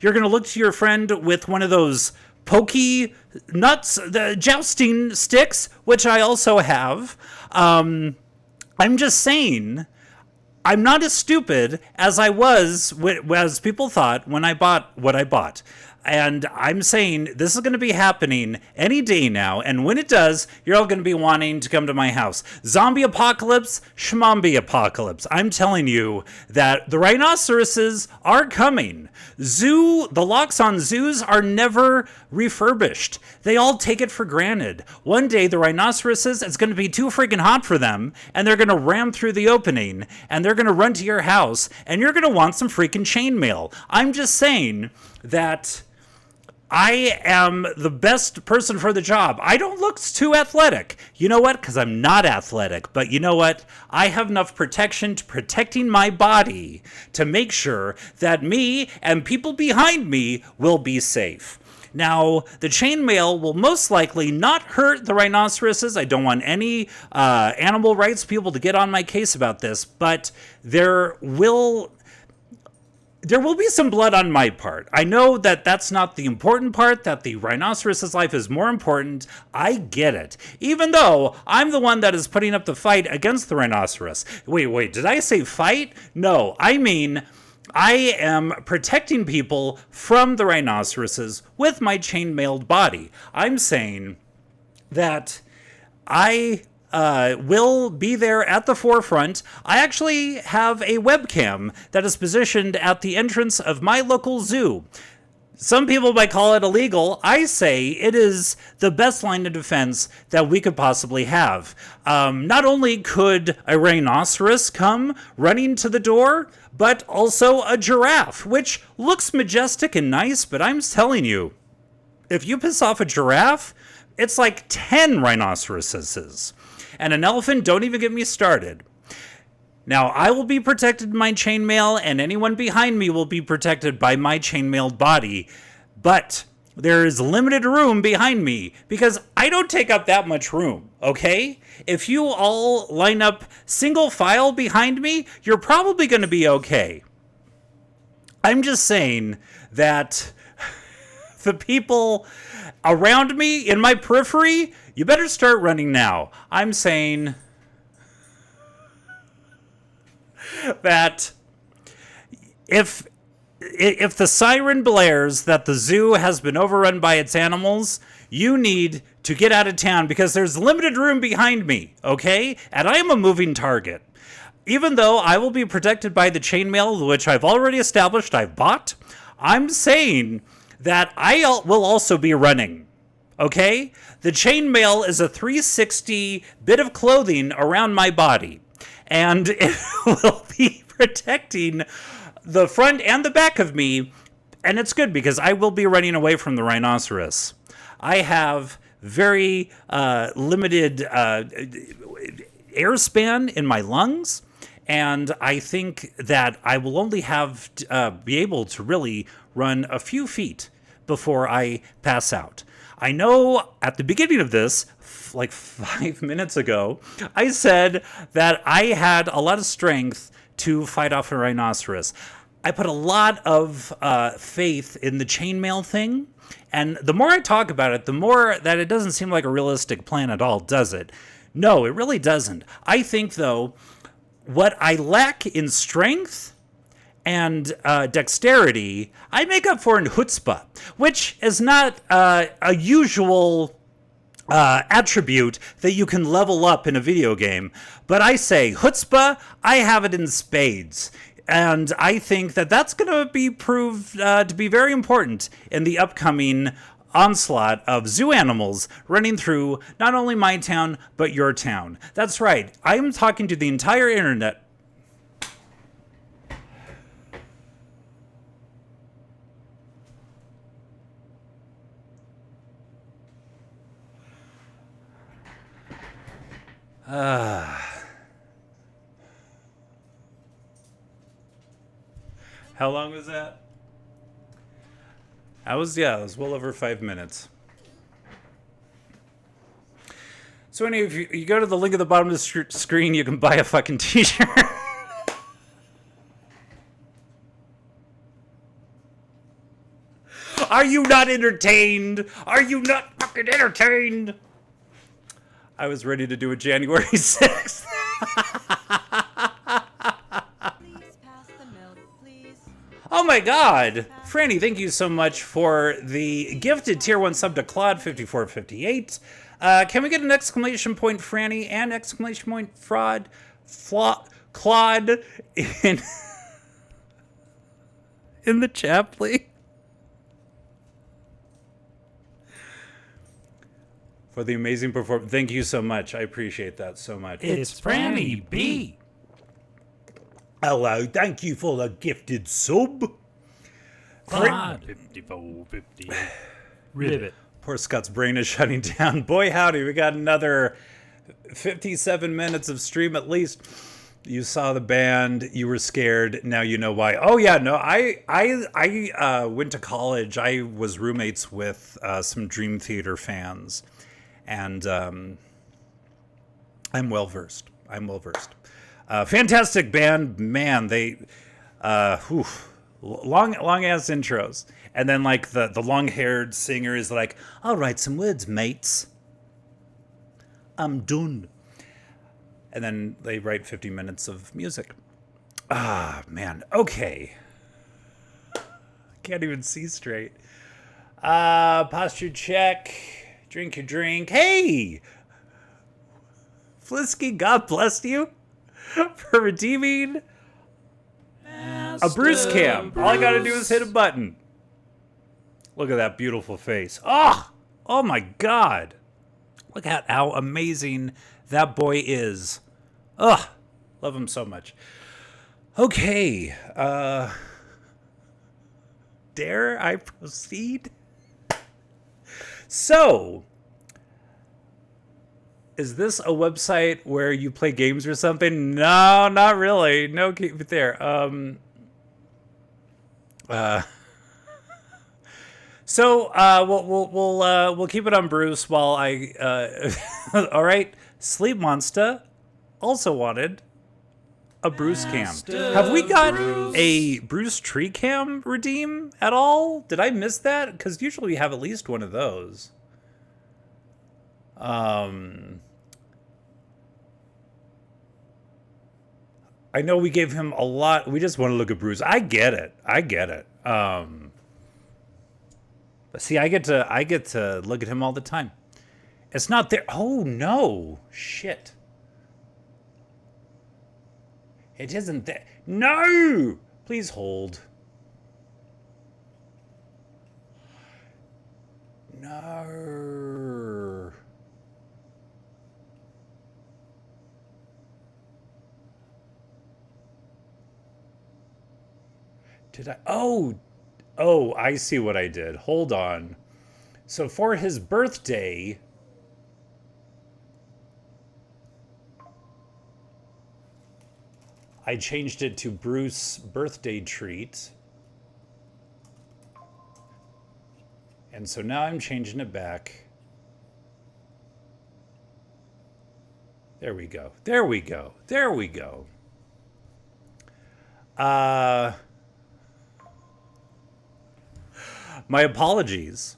You're going to look to your friend with one of those pokey nuts, the jousting sticks, which I also have. I'm just saying, I'm not as stupid as I was, as people thought when I bought what I bought. And I'm saying this is going to be happening any day now. And when it does, you're all going to be wanting to come to my house. Zombie apocalypse, schmombi apocalypse. I'm telling you that the rhinoceroses are coming. The locks on zoos are never refurbished. They all take it for granted. One day, the rhinoceroses, it's going to be too freaking hot for them. And they're going to ram through the opening. And they're going to run to your house. And you're going to want some freaking chainmail. I'm just saying that I am the best person for the job. I don't look too athletic. You know what? Because I'm not athletic. But you know what? I have enough protection to protecting my body to make sure that me and people behind me will be safe. Now, the chainmail will most likely not hurt the rhinoceroses. I don't want any animal rights people to get on my case about this, but there will be some blood on my part. I know that that's not the important part, that the rhinoceros's life is more important. I get it. Even though I'm the one that is putting up the fight against the rhinoceros. Wait, did I say fight? No, I mean, I am protecting people from the rhinoceroses with my chainmailed body. I'm saying that I will be there at the forefront. I actually have a webcam that is positioned at the entrance of my local zoo. Some people might call it illegal. I say it is the best line of defense that we could possibly have. Not only could a rhinoceros come running to the door, but also a giraffe, which looks majestic and nice, but I'm telling you, if you piss off a giraffe, it's like 10 rhinoceroses. And an elephant, don't even get me started. Now, I will be protected by my chainmail, and anyone behind me will be protected by my chainmailed body. But there is limited room behind me, because I don't take up that much room, okay? If you all line up single file behind me, you're probably going to be okay. I'm just saying that the people around me, in my periphery, you better start running now. I'm saying that if the siren blares that the zoo has been overrun by its animals, you need to get out of town because there's limited room behind me, okay? And I am a moving target. Even though I will be protected by the chainmail, which I've already established I've bought, I'm saying that I will also be running. Okay? The chainmail is a 360 bit of clothing around my body, and it will be protecting the front and the back of me, and it's good because I will be running away from the rhinoceros. I have very limited airspan in my lungs, And I think that I will only have be able to really run a few feet before I pass out. I know at the beginning of this, like 5 minutes ago, I said that I had a lot of strength to fight off a rhinoceros. I put a lot of faith in the chainmail thing, and the more I talk about it, the more that it doesn't seem like a realistic plan at all, does it? No, it really doesn't. I think, though, what I lack in strength and dexterity, I make up for in chutzpah, which is not a usual attribute that you can level up in a video game. But I say, chutzpah, I have it in spades. And I think that that's going to be proved to be very important in the upcoming onslaught of zoo animals running through not only my town, but your town. That's right. I'm talking to the entire internet. How long was that? It was well over 5 minutes. So anyway, if you go to the link at the bottom of the screen, you can buy a fucking t-shirt. Are you not entertained? Are you not fucking entertained? I was ready to do it January 6th. Oh my god! Franny, thank you so much for the gifted tier 1 sub to Claude5458. Can we get an exclamation point Franny and exclamation point Claude in the chat, please? For the amazing performance. Thank you so much. I appreciate that so much. It's Franny B. Hello, thank you for the gifted sub. Claude 5458. Ribbit. Poor Scott's brain is shutting down. Boy, howdy, we got another 57 minutes of stream at least. You saw the band, you were scared, now you know why. Oh yeah, no, I went to college. I was roommates with some Dream Theater fans, and I'm well versed. Fantastic band, man. They, long ass intros, and then like the long haired singer is like, "I'll write some words, mates. I'm done." And then they write 50 minutes of music. Ah, man. Okay. Can't even see straight. Posture check. Drink your drink. Hey! Flisky, God bless you for redeeming a Bruce cam. All I gotta do is hit a button. Look at that beautiful face. Oh my God. Look at how amazing that boy is. Ugh, love him so much. Okay, dare I proceed? So, is this a website where you play games or something? No, not really. No, keep it there. So, we'll keep it on Bruce while I. All right, Sleep Monster also wanted a Bruce cam. Have we got a Bruce tree cam redeem at all? Did I miss that? Because usually we have at least one of those. I know we gave him a lot. We just want to look at Bruce. I get it. But see, I get to look at him all the time. It's not there. Oh no, shit. It isn't there. No! Please hold. No. Did I? Oh, I see what I did. Hold on. So for his birthday, I changed it to Bruce birthday treat. And so now I'm changing it back. There we go. There we go. There we go. My apologies.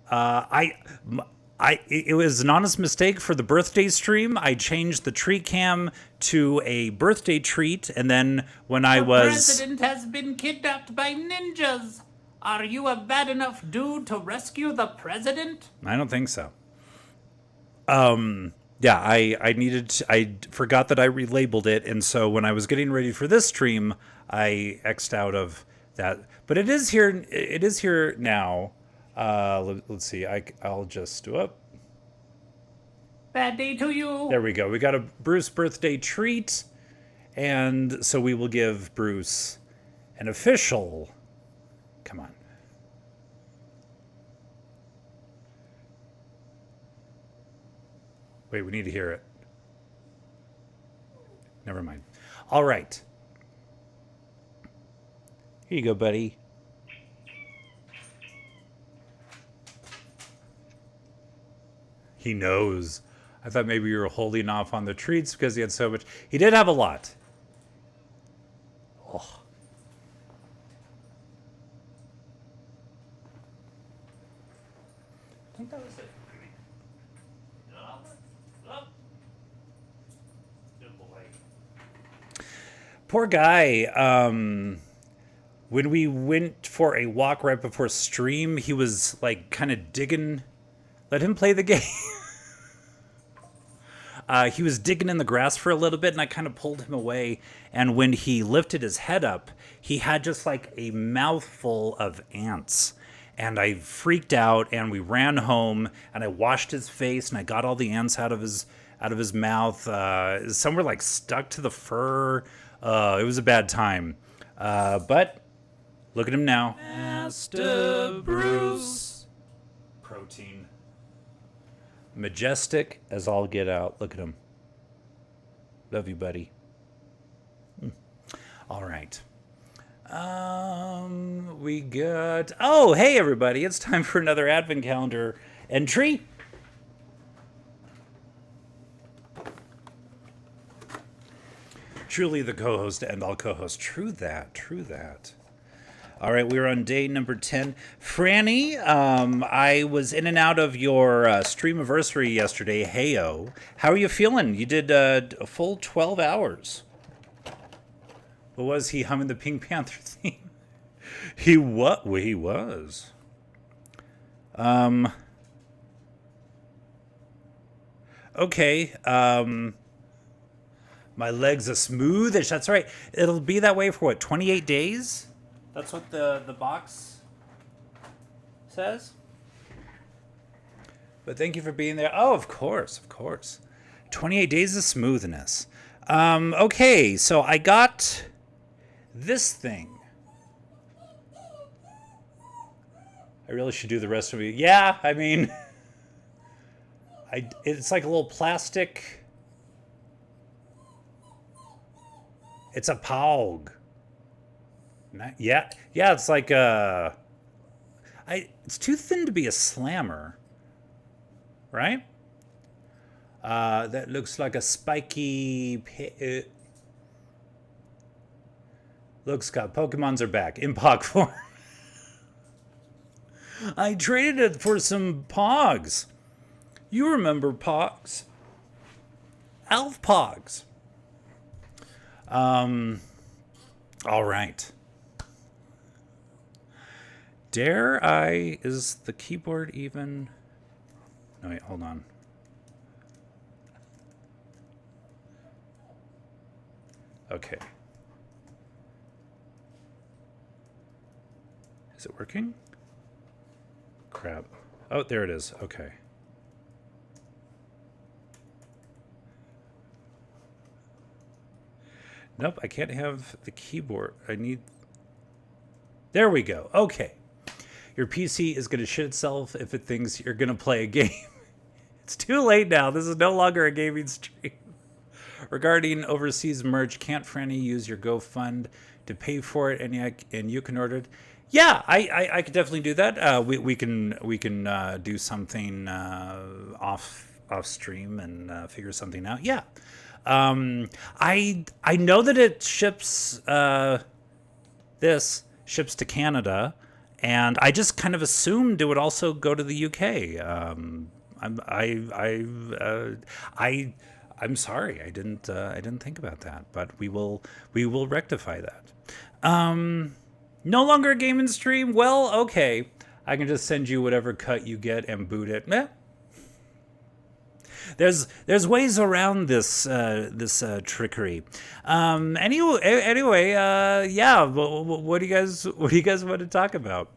It was an honest mistake for the birthday stream. I changed the treat cam to a birthday treat, and then when I was... The president has been kidnapped by ninjas. Are you a bad enough dude to rescue the president? I don't think so. Yeah, I forgot that I relabeled it, and so when I was getting ready for this stream, I X'd out of that. But it is here. It is here now. Let's see. I'll just do up. Bad day to you. There we go. We got a Bruce birthday treat, and so we will give Bruce an official. Come on. Wait, we need to hear it. Never mind. All right. Here you go, buddy. He knows. I thought maybe you were holding off on the treats because he had so much. He did have a lot. Oh. I think that was it. Poor guy. When we went for a walk right before stream, he was like kind of digging. Let him play the game. He was digging in the grass for a little bit, and I kind of pulled him away. And when he lifted his head up, he had just like a mouthful of ants. And I freaked out, and we ran home, and I washed his face, and I got all the ants out of his mouth. Some were like stuck to the fur. It was a bad time. But look at him now. Master Bruce. Protein. Majestic as all get out. Look at him. Love you, buddy. All right. We got... Oh, hey, everybody. It's time for another Advent Calendar entry. Truly the co-host and all co-hosts. True that. True that. All right, we were on day number 10. Franny, I was in and out of your streamiversary yesterday. Heyo. How are you feeling? You did a full 12 hours. What was he humming the Pink Panther theme? He was. Okay. My legs are smoothish. That's right. It'll be that way for what, 28 days? That's what the box says. But thank you for being there. Oh, of course, of course. 28 days of smoothness. Okay, so I got this thing. I really should do the rest of it. Yeah, I mean, it's like a little plastic. It's a POG. Yeah, it's like it's too thin to be a slammer, right? That looks like a spiky. Look, Scott, Pokemons are back in POG form. I traded it for some Pogs. You remember Pogs? Elf Pogs. All right. Dare I... Is the keyboard even... No, wait, hold on. Okay. Is it working? Crap. Oh, there it is. Okay. Nope, I can't have the keyboard. I need... There we go. Okay. Your PC is going to shit itself if it thinks you're going to play a game. It's too late now. This is no longer a gaming stream. regarding overseas merch. Can't Franny use your GoFund to pay for it, and you can order it? Yeah, I could definitely do that. We can do something off stream and figure something out. Yeah. I know that it ships ships to Canada, and I just kind of assumed it would also go to the UK. I'm sorry, I didn't think about that, but we will rectify that. No longer a gaming stream. Well, okay, I can just send you whatever cut you get and boot it. There's ways around this trickery. Anyway, yeah. What do you guys want to talk about?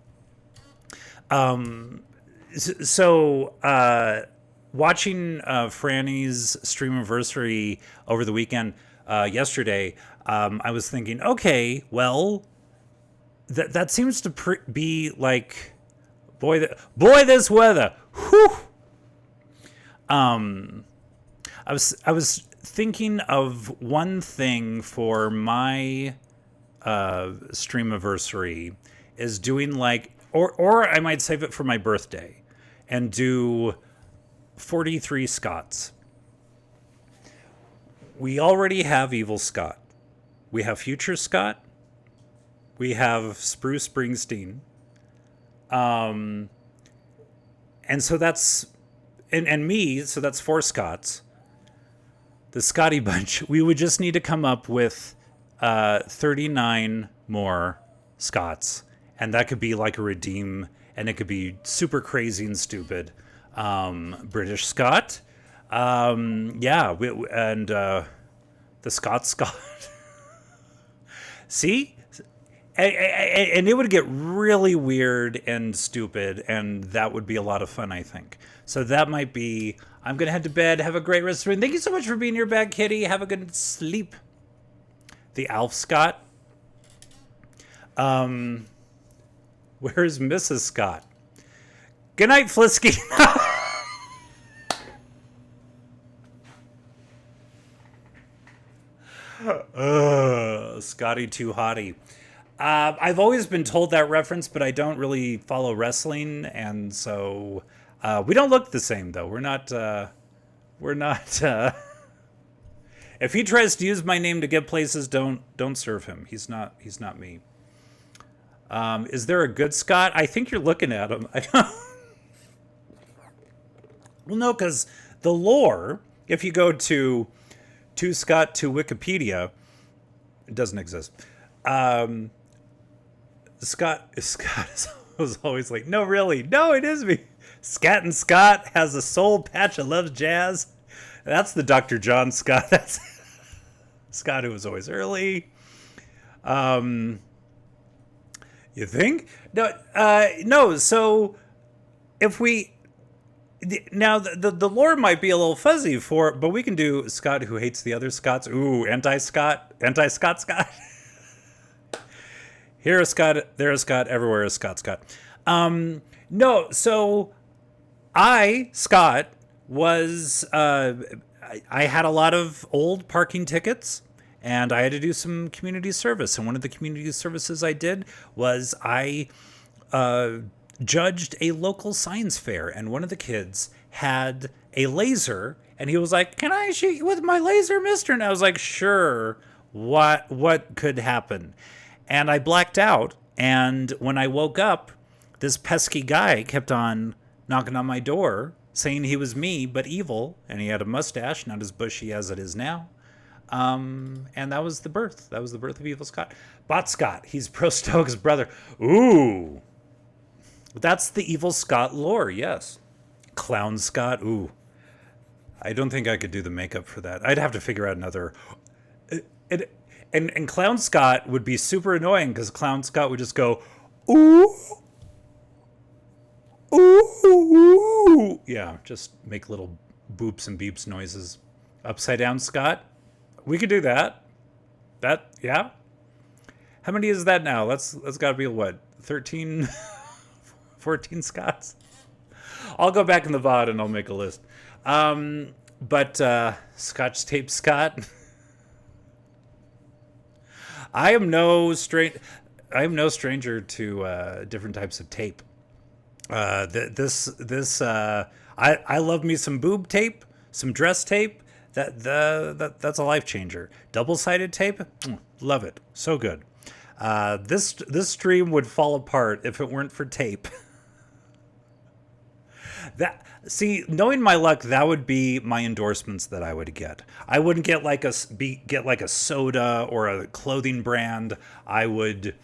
So watching Franny's streamiversary over the weekend, yesterday, I was thinking, okay, well, that seems to be like, boy, this weather. Whew. I was thinking of one thing for my streamiversary is doing like, or I might save it for my birthday and do 43 Scots. We already have Evil Scott. We have Future Scott. We have Spruce Springsteen. And so that's, and me, so that's 4 Scots. The Scotty bunch, we would just need to come up with 39 more Scots. And that could be like a redeem, and it could be super crazy and stupid. British Scott. Yeah, and the Scott. See? And it would get really weird and stupid, and that would be a lot of fun, I think. So that might be... I'm going to head to bed. Have a great rest of the day. Thank you so much for being here, Bad Kitty. Have a good sleep. The Alf Scott. Where's Mrs. Scott? Good night, Flisky. Scotty too hottie. I've always been told that reference, but I don't really follow wrestling, and so we don't look the same, though. We're not. If he tries to use my name to get places, don't serve him. He's not me. Is there a good Scott? I think you're looking at him. Well, no, because the lore, if you go to Scott to Wikipedia, it doesn't exist. Scott was always like, no, really, no, it is me. Scat and Scott has a soul patch that loves jazz. That's the Dr. John Scott. That's Scott who was always early. You think? No. So if we now the lore might be a little fuzzy but we can do Scott who hates the other Scots. Ooh, anti-Scott. Here a Scott, there a Scott, everywhere a Scott. No, so Scott, was, I had a lot of old parking tickets, and I had to do some community service. And one of the community services I did was I judged a local science fair, and one of the kids had a laser, and he was like, "Can I shoot you with my laser, mister?" And I was like, "Sure. What could happen?" And I blacked out, and when I woke up, this pesky guy kept on knocking on my door, saying he was me, but evil, and he had a mustache, not as bushy as it is now. And that was the birth. That was the birth of Evil Scott. Bot Scott, he's Pro Stokes' brother. Ooh. That's the Evil Scott lore, yes. Clown Scott, ooh. I don't think I could do the makeup for that. I'd have to figure out another... And Clown Scott would be super annoying, because Clown Scott would just go, ooh, ooh, ooh. Yeah, just make little boops and beeps noises. Upside down Scott? We could do that. Yeah? How many is that now? That's got to be, what, 13, 14 Scots? I'll go back in the VOD and I'll make a list. But Scotch Tape Scott, I am no stranger to different types of tape. I love me some boob tape, some dress tape. That's a life changer. Double-sided tape, love it, so good. This stream would fall apart if it weren't for tape. Knowing my luck, that would be my endorsements that I would get. I wouldn't get like a soda or a clothing brand. I would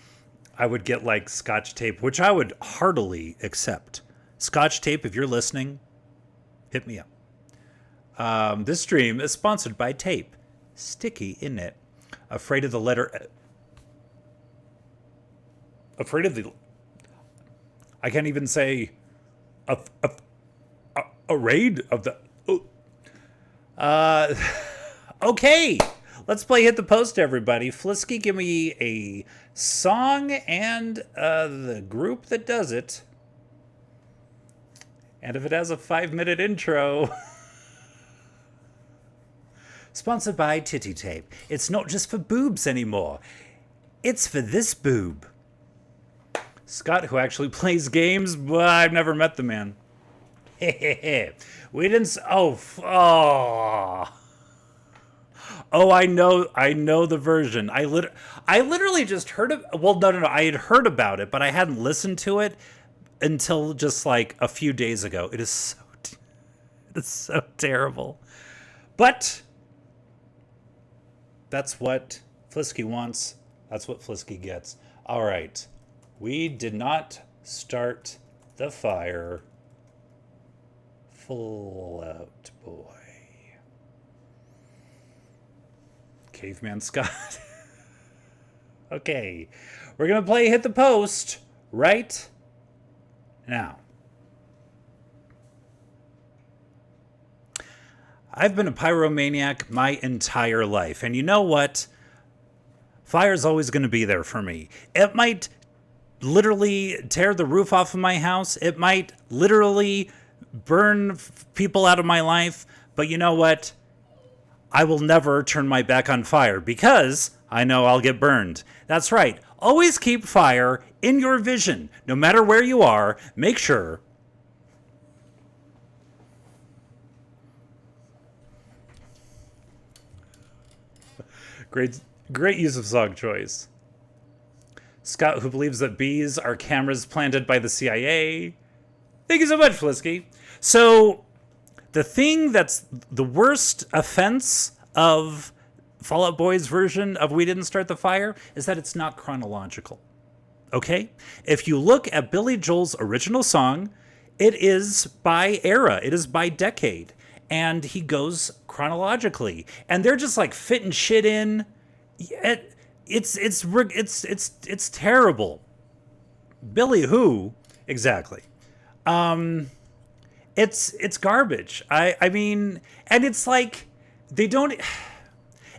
get like Scotch tape, which I would heartily accept. Scotch tape, if you're listening, hit me up. This stream is sponsored by tape. Sticky, isn't it? Afraid of the letter. Afraid of the. I can't even say. A raid of the. Okay, let's play Hit the Post, everybody. Flisky, give me a song and the group that does it. And if it has a 5-minute intro. Sponsored by Titty Tape. It's not just for boobs anymore. It's for this boob. Scott, who actually plays games, but I've never met the man. We didn't. Oh, I know the version. I literally just heard of. Well, no. I had heard about it, but I hadn't listened to it until just like a few days ago. It's so terrible. But that's what Flisky wants. That's what Flisky gets. All right. We did not start the fire. Full out boy. Caveman Scott. Okay. We're going to play Hit the Post right now. I've been a pyromaniac my entire life. And you know what? Fire's always going to be there for me. It might literally tear the roof off of my house. It might literally burn people out of my life, but you know what? I will never turn my back on fire because I know I'll get burned. That's right. Always keep fire in your vision. No matter where you are, make sure. Great use of song choice. Scott, who believes that bees are cameras planted by the CIA. Thank you so much, Flisky. So, the thing that's the worst offense of Fall Out Boy's version of We Didn't Start the Fire is that it's not chronological. Okay? If you look at Billy Joel's original song, it is by era, it is by decade, and he goes chronologically, and they're just like fitting shit in. It's terrible. Billy who? Exactly. It's garbage. I mean, and it's like they don't.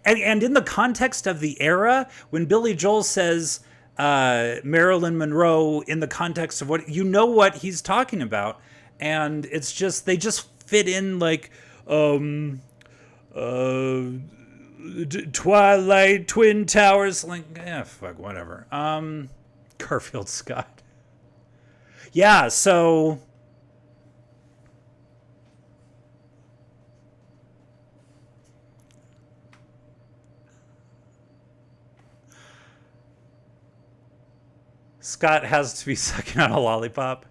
And in the context of the era, when Billy Joel says Marilyn Monroe, in the context of what what he's talking about, and it's just they just fit in like Twilight, Twin Towers, like fuck whatever. Garfield Scott. Yeah, so. Scott has to be sucking on a lollipop.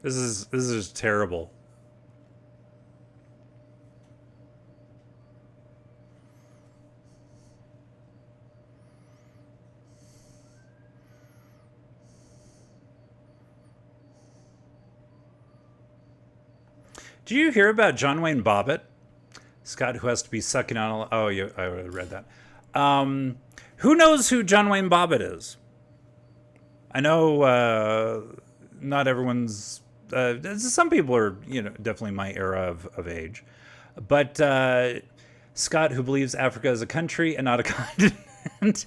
This is terrible. Do you hear about John Wayne Bobbitt? Scott, who has to be sucking on. I read that. Who knows who John Wayne Bobbitt is? I know not everyone's. Some people are, definitely my era of age. But Scott, who believes Africa is a country and not a continent.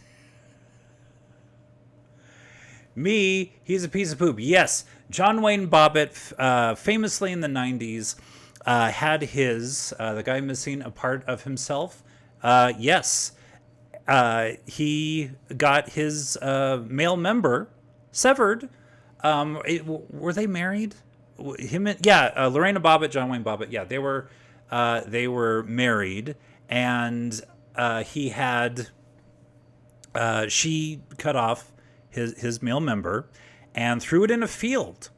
Me, he's a piece of poop. Yes, John Wayne Bobbitt, famously in the 90s, had the guy missing a part of himself. Yes, he got his male member severed. Were they married? Lorena Bobbitt, John Wayne Bobbitt. Yeah, they were married, and he had she cut off his male member and threw it in a field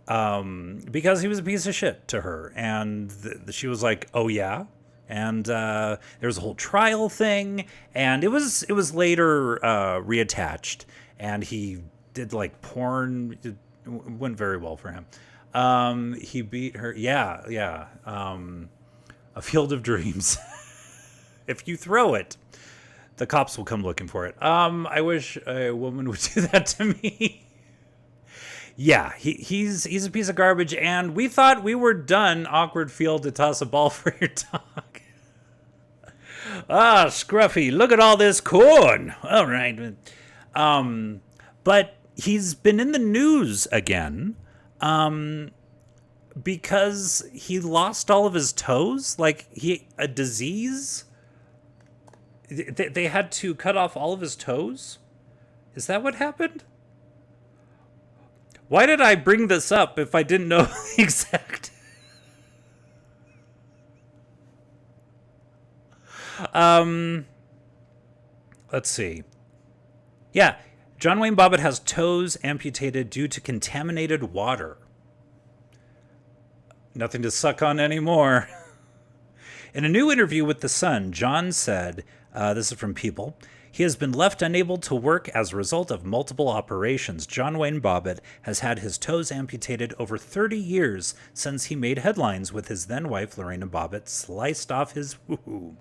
because he was a piece of shit to her, and she was like, "Oh yeah." And there was a whole trial thing, and it was later reattached, and he did like porn. It went very well for him. He beat her. Yeah. A Field of Dreams. If you throw it, the cops will come looking for it. I wish a woman would do that to me. Yeah, he's a piece of garbage, and we thought we were done. Awkward field to toss a ball for your dog. Scruffy, look at all this corn. All right. But he's been in the news again because he lost all of his toes, like a disease. They had to cut off all of his toes. Is that what happened? Why did I bring this up if I didn't know the exact? Let's see. Yeah, John Wayne Bobbitt has toes amputated due to contaminated water. Nothing to suck on anymore. In a new interview with The Sun, John said, this is from People, he has been left unable to work as a result of multiple operations. John Wayne Bobbitt has had his toes amputated over 30 years since he made headlines with his then-wife Lorena Bobbitt sliced off his woohoo.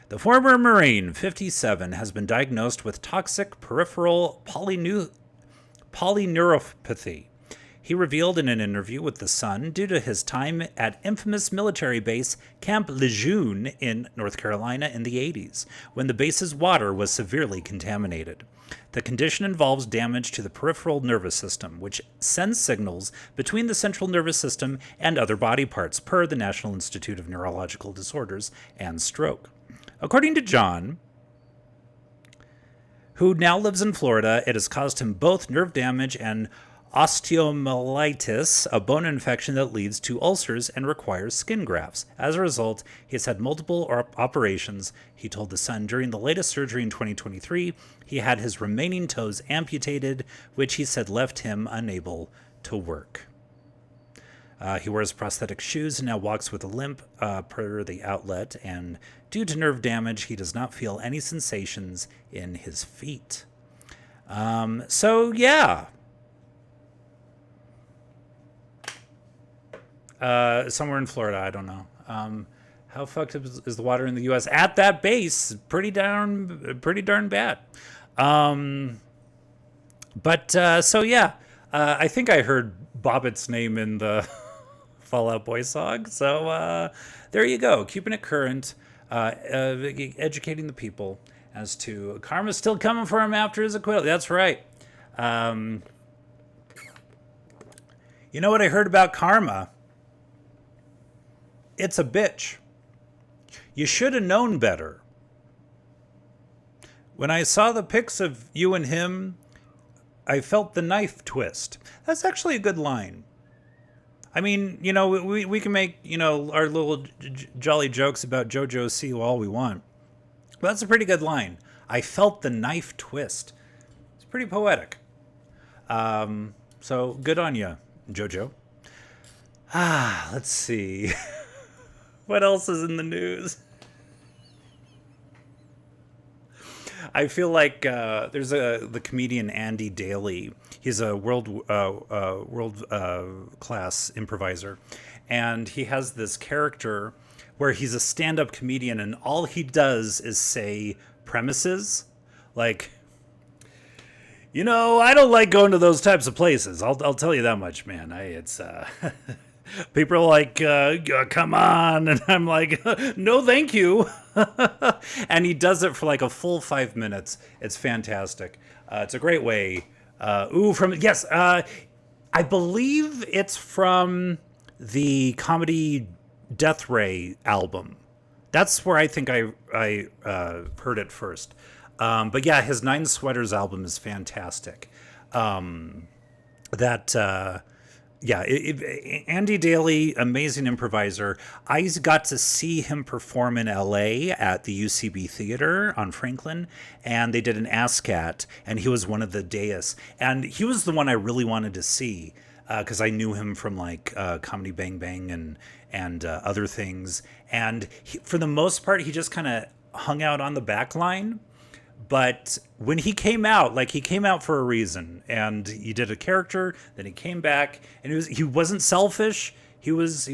The former Marine, 57, has been diagnosed with toxic peripheral polyneuropathy. He revealed in an interview with The Sun, due to his time at infamous military base Camp Lejeune in North Carolina in the 80s, when the base's water was severely contaminated. The condition involves damage to the peripheral nervous system, which sends signals between the central nervous system and other body parts, per the National Institute of Neurological Disorders and Stroke. According to John, who now lives in Florida, it has caused him both nerve damage and osteomyelitis, a bone infection that leads to ulcers and requires skin grafts. As a result, he has had multiple operations. He told The Sun during the latest surgery in 2023, he had his remaining toes amputated, which he said left him unable to work. He wears prosthetic shoes and now walks with a limp, per the outlet, and due to nerve damage, he does not feel any sensations in his feet. So, yeah. Somewhere in Florida, I don't know. How fucked up is the water in the U.S. at that base? Pretty darn bad. So yeah, I think I heard Bobbitt's name in the Fall Out Boy song. So there you go, keeping it current, educating the people as to karma's still coming for him after his acquittal. That's right. You know what I heard about karma? It's a bitch. You should have known better. When I saw the pics of you and him, I felt the knife twist. That's actually a good line. I mean, you know, we can make, you know, our little jolly jokes about JoJo Siwa all we want. But that's a pretty good line. I felt the knife twist. It's pretty poetic. So good on you, JoJo. Let's see. What else is in the news? I feel like there's the comedian Andy Daly. He's a world class improviser, and he has this character where he's a stand-up comedian, and all he does is say premises, like, you know, I don't like going to those types of places. I'll tell you that much, man. It's people are like, come on. And I'm like, no, thank you. And he does it for like a full 5 minutes. It's fantastic. It's a great way Yes, I believe it's from the comedy Death Ray album. That's where I think I heard it first. But yeah, his Nine Sweaters album is fantastic. Andy Daly, amazing improviser. I got to see him perform in LA at the UCB Theater on Franklin, and they did an ASCAT, and he was one of the dais. And he was the one I really wanted to see because I knew him from like Comedy Bang Bang and other things. And for the most part, he just kind of hung out on the back line. But when he came out, like he came out for a reason, and he did a character. Then he came back, and he wasn't selfish. He was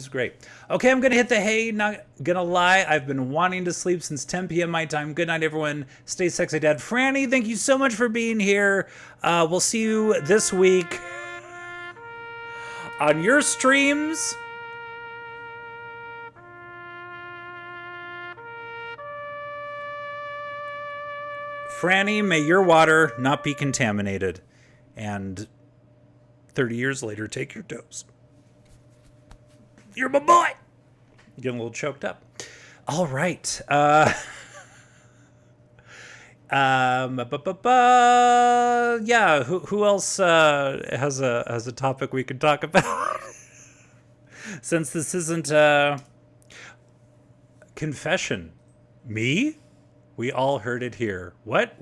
great. Okay, I'm gonna hit the hay. Not gonna lie, I've been wanting to sleep since 10 p.m. my time. Good night, everyone. Stay sexy, Dad. Franny, thank you so much for being here. We'll see you this week on your streams. Franny, may your water not be contaminated. And 30 years later, take your dose. You're my boy. Getting a little choked up. All right. Yeah. Who else has a topic we could talk about? Since this isn't confession, me. We all heard it here. What?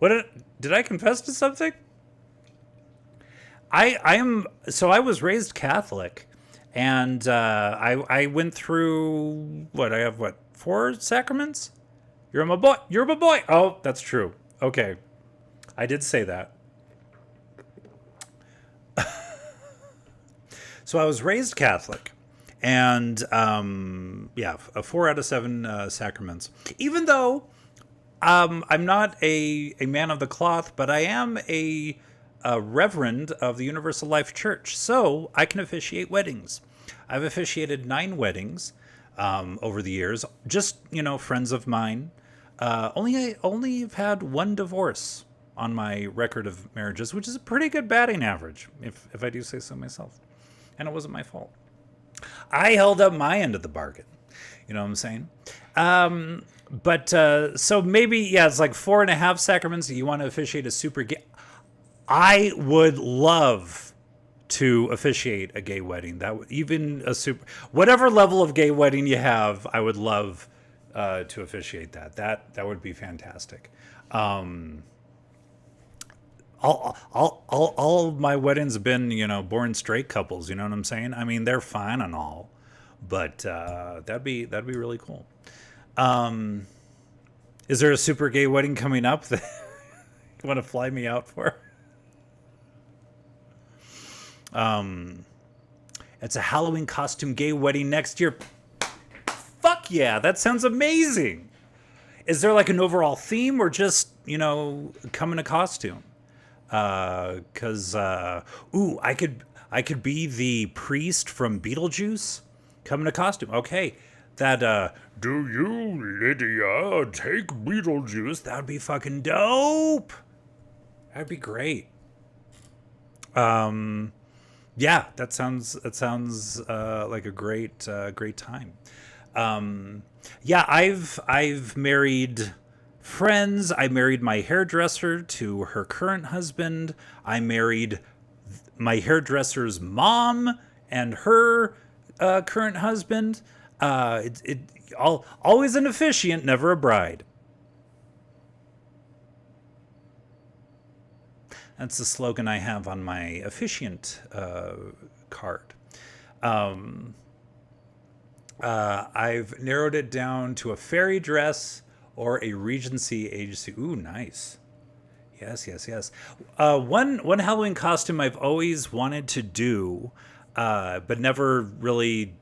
Did I confess to something? I was raised Catholic, and I went through I have 4 sacraments? You're my boy. Oh, that's true. Okay. I did say that. So I was raised Catholic. And, 4 out of 7 sacraments. Even though I'm not a man of the cloth, but I am a reverend of the Universal Life Church. So I can officiate weddings. I've officiated 9 weddings over the years. Just, friends of mine. Only have had 1 divorce on my record of marriages, which is a pretty good batting average, if I do say so myself. And it wasn't my fault. I held up my end of the bargain. You know what I'm saying? So maybe, it's like 4.5 sacraments. You want to officiate a super gay. I would love to officiate a gay wedding. Whatever level of gay wedding you have, I would love to officiate that. That would be fantastic. All of my weddings have been, born straight couples. You know what I'm saying? I mean, they're fine and all, but that'd be really cool. Is there a super gay wedding coming up that you want to fly me out for? It's a Halloween costume gay wedding next year. Fuck yeah, that sounds amazing. Is there like an overall theme or just, come in a costume? I could be the priest from Beetlejuice, come in a costume. Okay, do you, Lydia, take Beetlejuice? That would be fucking dope. That'd be great. Yeah, that sounds like a great time. I've married friends. I married my hairdresser to her current husband. I married my hairdresser's mom and her current husband. Always an officiant, never a bride. That's the slogan I have on my officiant card. I've narrowed it down to a fairy dress or a Regency age suit. Ooh, nice. Yes. One Halloween costume I've always wanted to do, but never really.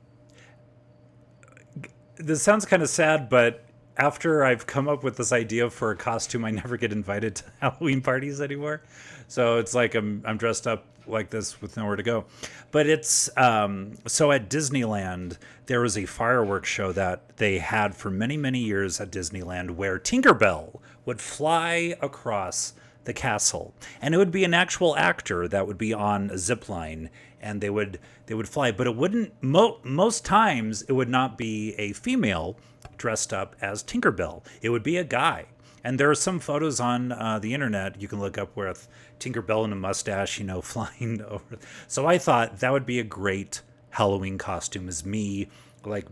This sounds kind of sad, but after I've come up with this idea for a costume, I never get invited to Halloween parties anymore. So it's like I'm dressed up like this with nowhere to go. But it's so at Disneyland, there was a fireworks show that they had for many, many years at Disneyland where Tinkerbell would fly across the castle, and it would be an actual actor that would be on a zip line, and they would fly, but it wouldn't most times it would not be a female dressed up as Tinkerbell. It would be a guy. And there are some photos on the internet you can look up with Tinkerbell in a mustache, flying over. So I thought that would be a great Halloween costume, is me, like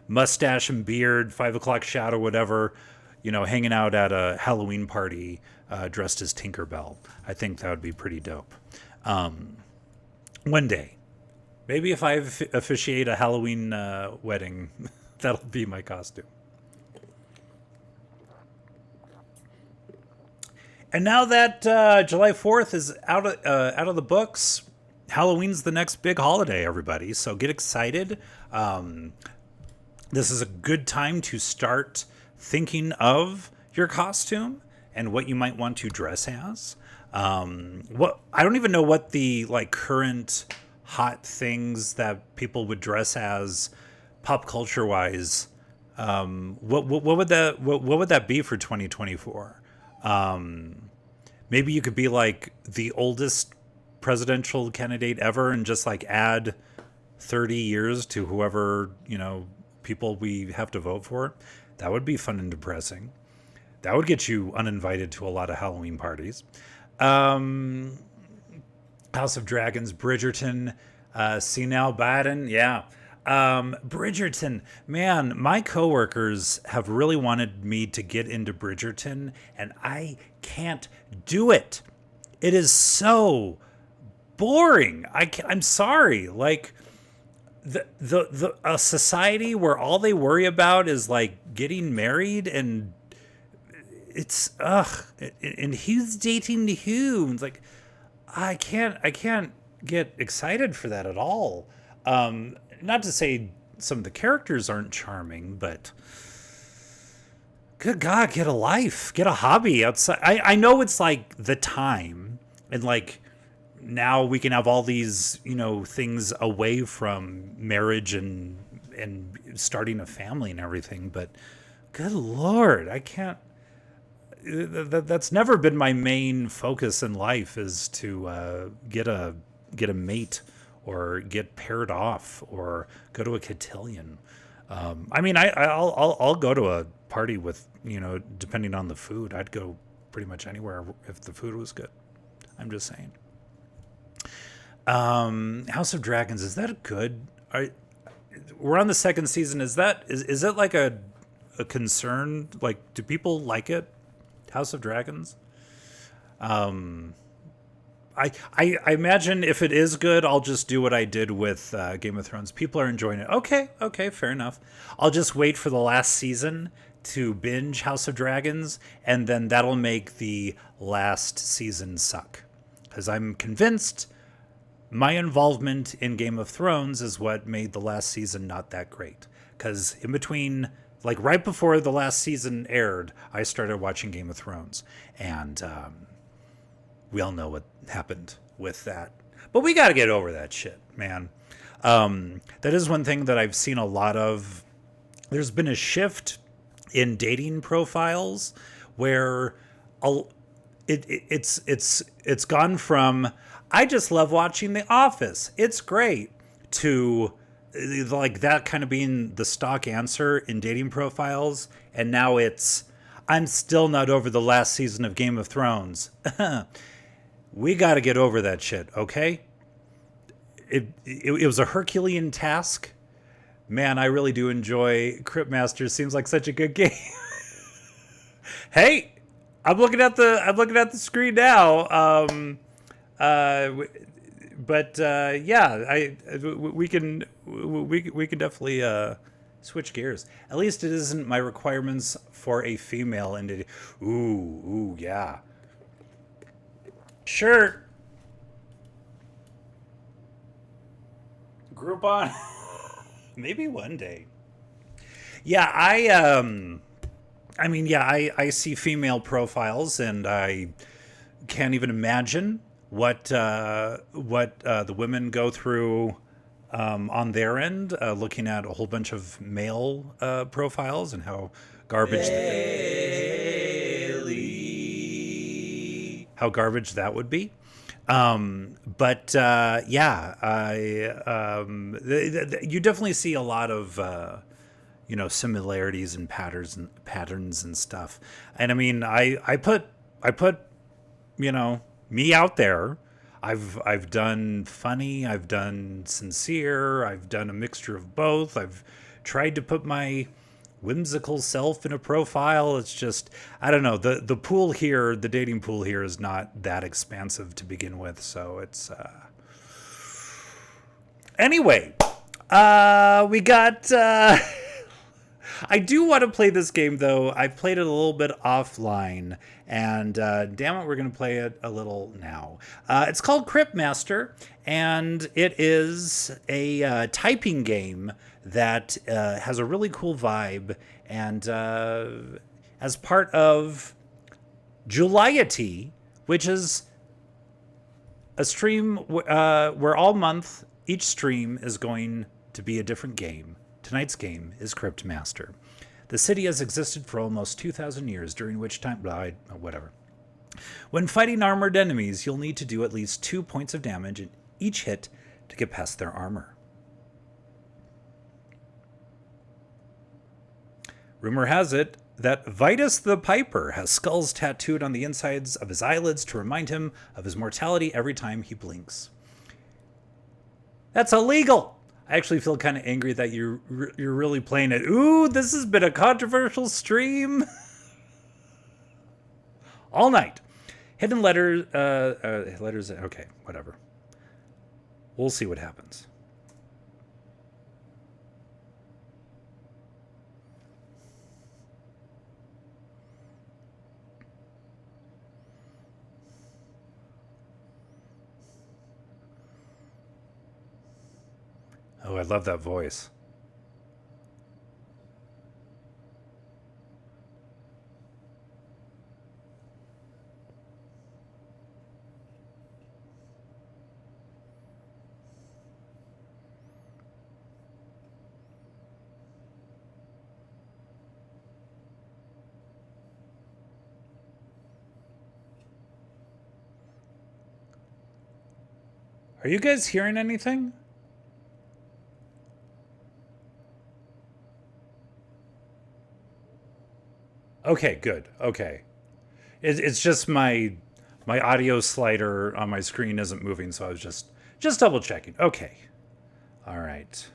mustache and beard, 5 o'clock shadow, whatever, hanging out at a Halloween party dressed as Tinkerbell. I think that would be pretty dope. One day, maybe if I officiate a Halloween wedding, that'll be my costume. And now that July 4th is out of the books, Halloween's the next big holiday, everybody. So get excited. This is a good time to start thinking of your costume and what you might want to dress as. I don't even know what the current hot things that people would dress as, pop culture wise. What would that be for 2024? Maybe you could be like the oldest presidential candidate ever and just add 30 years to whoever, people we have to vote for. That would be fun and depressing. That would get you uninvited to a lot of Halloween parties. House of Dragons, Bridgerton, Senile Biden. Yeah. Bridgerton, man, my coworkers have really wanted me to get into Bridgerton, and I can't do it. It is so boring. I'm sorry. A society where all they worry about is getting married, and it's and who's dating who? It's I can't get excited for that at all. Not to say some of the characters aren't charming, but good God, get a life, get a hobby outside. I know it's the time, and now we can have all these, things away from marriage and starting a family and everything, but good Lord, I can't. That's never been my main focus in life, is to get a mate, or get paired off, or go to a cotillion. I'll go to a party with, depending on the food. I'd go pretty much anywhere if the food was good. I'm just saying. House of Dragons, is that good? We're on the second season. Is it a concern? Do people like it? House of Dragons? I imagine if it is good, I'll just do what I did with Game of Thrones. People are enjoying it. Okay, fair enough. I'll just wait for the last season to binge House of Dragons, and then that'll make the last season suck. Because I'm convinced my involvement in Game of Thrones is what made the last season not that great. Because in between, right before the last season aired, I started watching Game of Thrones. And we all know what happened with that. But we got to get over that shit, man. That is one thing that I've seen a lot of. There's been a shift in dating profiles where it's gone from I just love watching The Office, it's great, to that kind of being the stock answer in dating profiles, and now it's I'm still not over the last season of Game of Thrones. We got to get over that shit, okay? It was a Herculean task. Man, I really do enjoy Cryptmaster. Seems like such a good game. Hey, I'm looking at the screen now. We can definitely switch gears. At least it isn't my requirements for a female entity. Ooh, yeah. Sure. Groupon. Maybe one day. Yeah, I mean, yeah, I see female profiles, and I can't even imagine what the women go through on their end, looking at a whole bunch of male profiles and how garbage how garbage that would be. But yeah, you definitely see a lot of similarities and patterns and stuff. And I mean, I put me out there. I've done funny, I've done sincere, I've done a mixture of both. I've tried to put my whimsical self in a profile. It's just, I don't know, the pool here, the dating pool here is not that expansive to begin with, so it's anyway, we got I do want to play this game, though. I've played it a little bit offline, and damn it, we're going to play it a little now. It's called Cryptmaster, and it is a typing game that has a really cool vibe, and as part of Julyety, which is a stream where all month, each stream is going to be a different game. Tonight's game is Cryptmaster. The city has existed for almost 2,000 years, during which time... whatever. When fighting armored enemies, you'll need to do at least 2 points of damage in each hit to get past their armor. Rumor has it that Vitus the Piper has skulls tattooed on the insides of his eyelids to remind him of his mortality every time he blinks. That's illegal! I actually feel kind of angry that you're really playing it. Ooh, this has been a controversial stream. All night. Hidden letters, okay, whatever. We'll see what happens. Oh, I love that voice. Are you guys hearing anything? Okay, good. Okay. It's just my audio slider on my screen isn't moving, so I was just double checking. Okay. All right.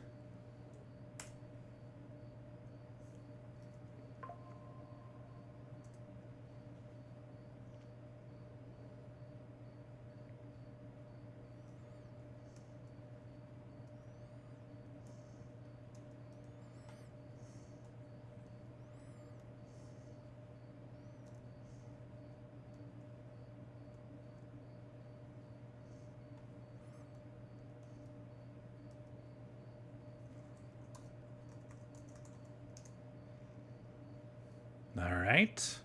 All right.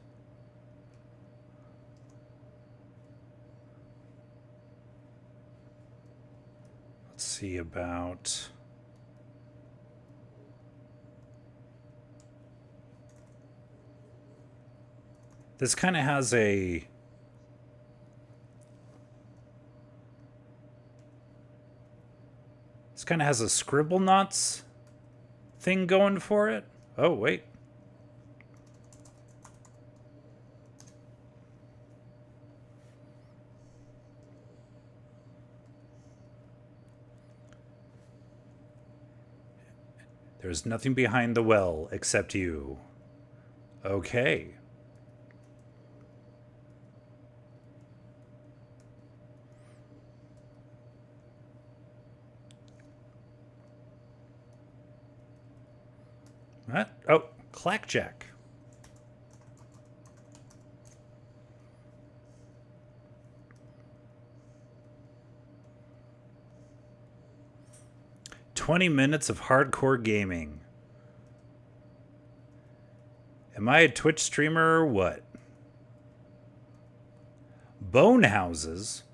Let's see about... This kind of has a... This kind of has a Scribblenauts thing going for it. Oh, wait. There's nothing behind the well except you. Okay. What? Oh, Clackjack. "20 minutes of hardcore gaming. Am I a Twitch streamer or what? Bone houses?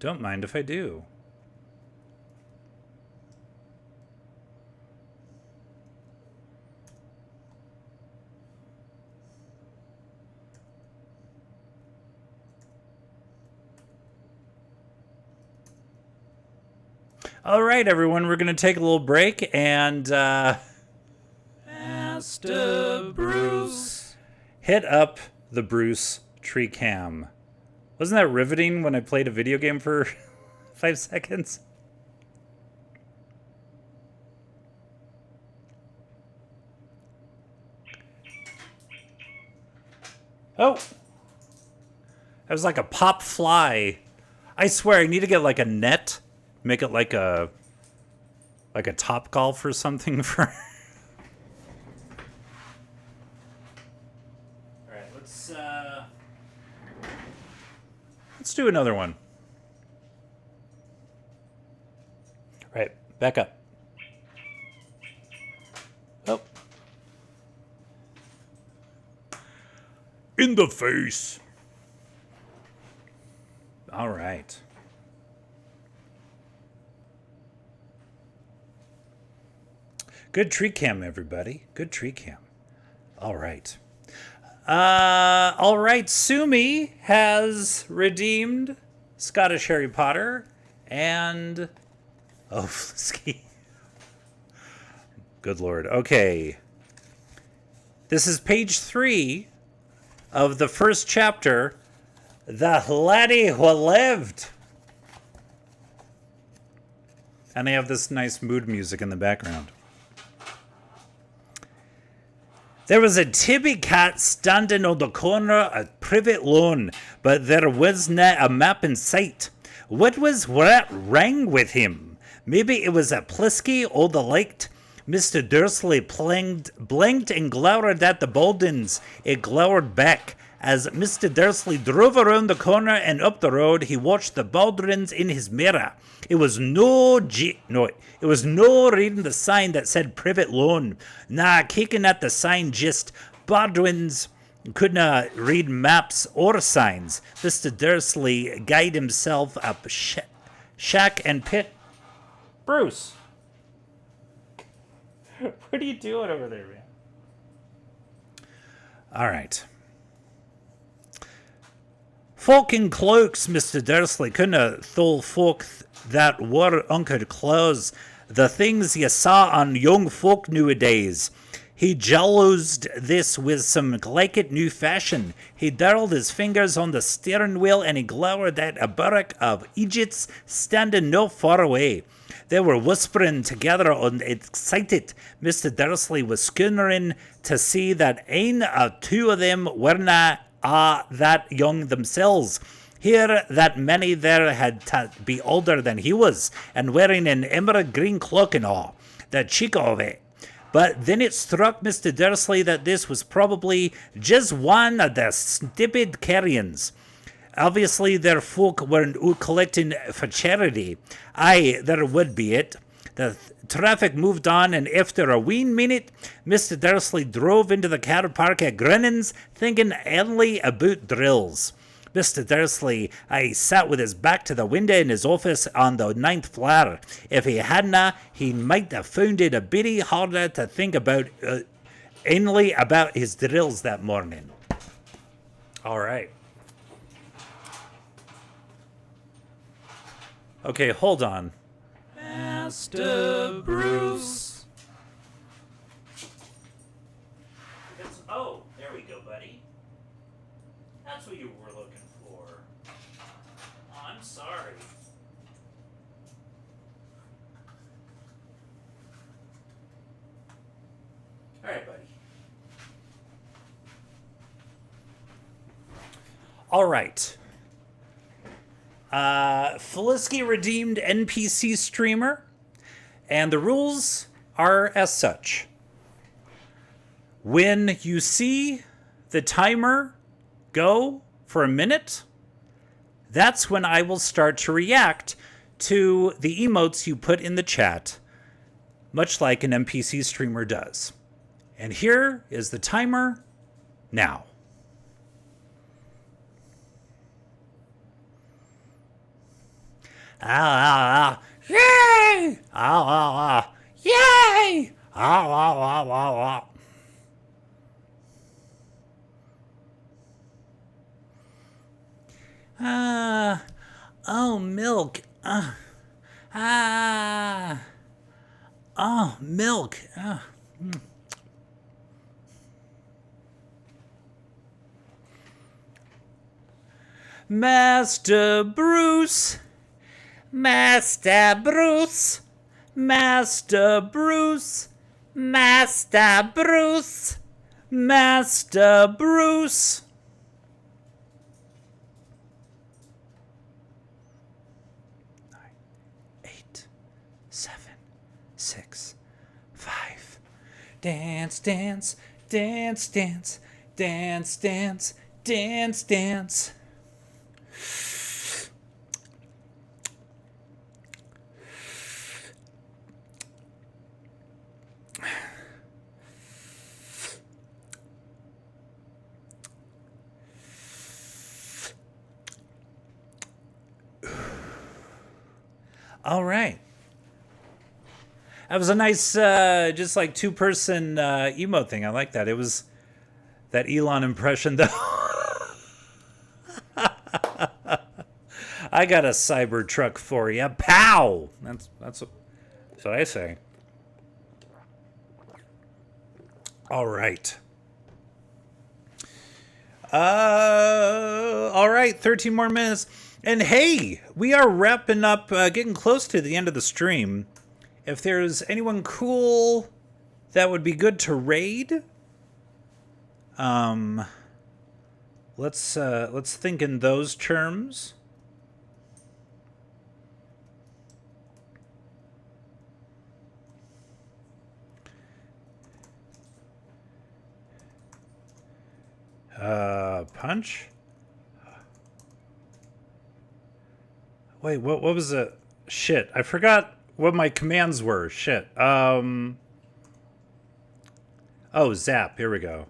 Don't mind if I do. All right, everyone, we're going to take a little break and Master Bruce. hit up the Bruce tree cam. Wasn't that riveting when I played a video game for 5 seconds? Oh! That was like a pop fly. I swear, I need to get like a net. Make it like a top golf or something for... Alright, let's do another one. Right, back up. Oh. In the face. All right. Good tree cam, everybody. Good tree cam. All right. All right. Sumi has redeemed Scottish Harry Potter and... Oh, Flisky. Good Lord. Okay. This is page 3 of the first chapter, The Laddie Who Lived. And they have this nice mood music in the background. There was a tabby cat standing on the corner of Privet Lawn, but there wasna a map in sight. What was wrong with him? Maybe it was a Plisky or the liked. Mr. Dursley blinked and glowered at the Baldwins. It glowered back. As Mr. Dursley drove around the corner and up the road, he watched the Baldwins in his mirror. It was no reading the sign that said Privet Lawn. Nah, kicking at the sign just. Baldwins couldn't read maps or signs. Mr. Dursley guided himself up shack and pit. Bruce, what are you doing over there, man? All right. Folk in cloaks, Mr. Dursley couldn't thole folk that wore uncould clothes, the things you saw on young folk nowadays. He jaloused this with some like it new fashion. He dirled his fingers on the steering wheel and he glowered at a barrack of Egypts standing no far away. They were whispering together and excited. Mr. Dursley was schoonering to see that ane or two of them werena that young themselves. Here that many there had to be older than he was, and wearing an emerald green cloak and all. The cheek of it. But then it struck Mr. Dursley that this was probably just one of the stupid carrions. Obviously, their folk weren't out collecting for charity. Aye, there would be it. The traffic moved on, and after a wee minute, Mr. Dursley drove into the car park at Grinnan's, thinking only about drills. Mr. Dursley, sat with his back to the window in his office on the 9th floor. If he hadna, he might have found it a bit harder to think about only about his drills that morning. All right. Okay, hold on. Master Bruce. Oh, there we go, buddy. That's what you were looking for. Oh, I'm sorry. All right, buddy. All right. Felisky redeemed NPC streamer, and the rules are as such. When you see the timer go for a minute, that's when I will start to react to the emotes you put in the chat. much like an NPC streamer does. And here is the timer now. Yay! Yay! Oh, milk. Oh, milk. Master Bruce. Master Bruce. Master Bruce. Master Bruce. Master Bruce. Six, five. Dance, dance, dance, dance, dance, dance, dance, dance. All right. That was a nice, just like two-person emote thing. I like that. It was that Elon impression, though. I got a Cybertruck for you. Pow! That's what I say. All right. All right, 13 more minutes. And hey, we are wrapping up, getting close to the end of the stream. If there's anyone cool that would be good to raid, let's think in those terms. Punch. Wait, what was the shit? I forgot what my commands were. Shit. Oh, zap. Here we go.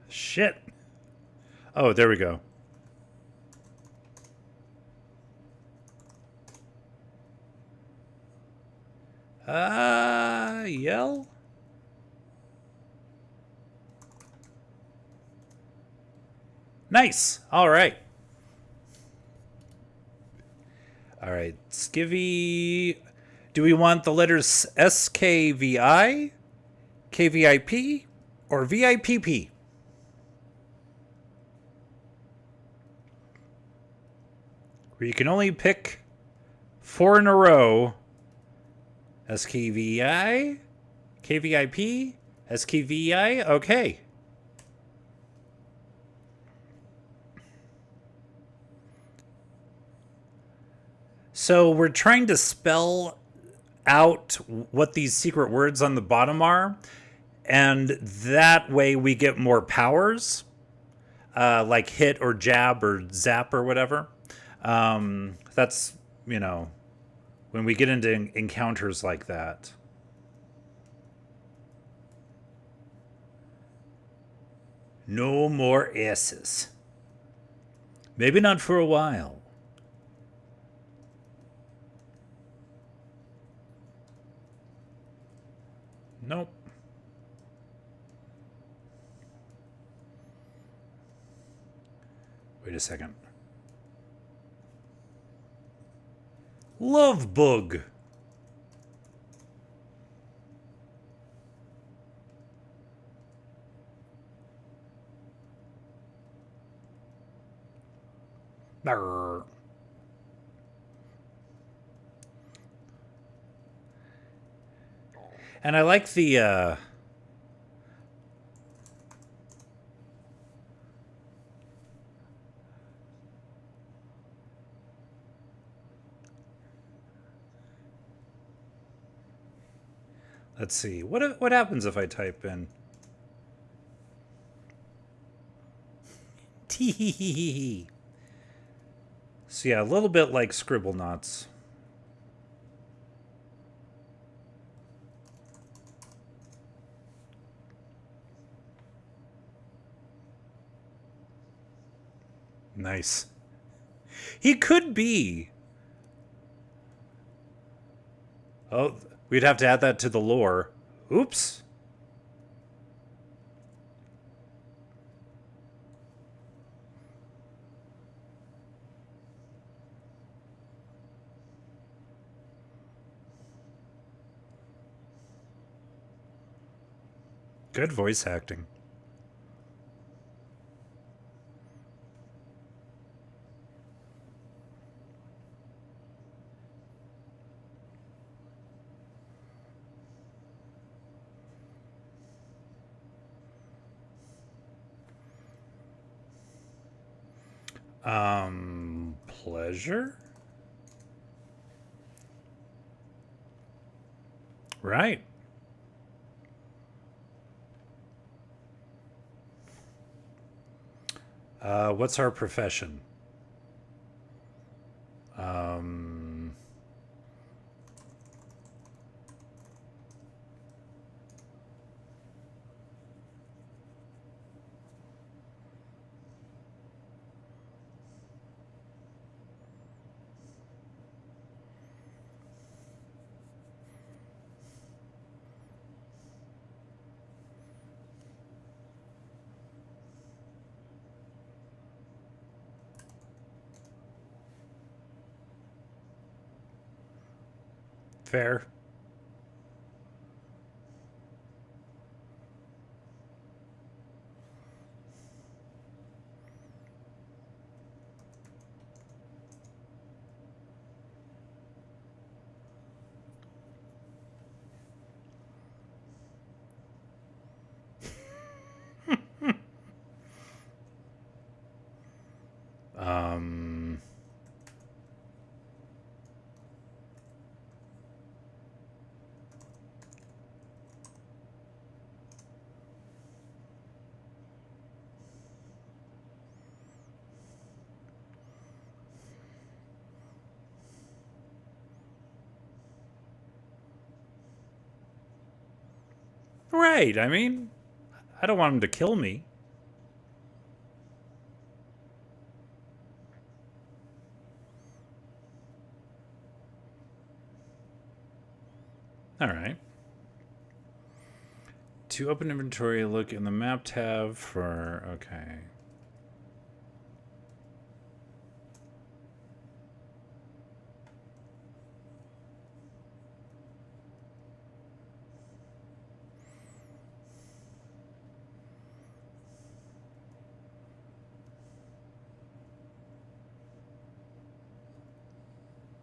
Shit. Oh, there we go. Yell? Nice. All right. All right. Skivvy. Do we want the letters SKVI, KVIP, or VIPP? Where you can only pick 4 in a row. SKVI, KVIP, SKVI, okay. So we're trying to spell out what these secret words on the bottom are, and that way we get more powers, like hit or jab or zap or whatever. That's, you know, when we get into encounters like that. No more S's. Maybe not for a while. Nope. Wait a second. Love bug. Brr. And I like the Let's see. What happens if I type in Tee. So yeah, a little bit like Scribblenauts. Nice. He could be. Oh, we'd have to add that to the lore. Oops. Good voice acting. Pleasure? Right. What's our profession? Fair. Um, right. I mean, I don't want him to kill me. All right. To open inventory, look in the map tab for... Okay.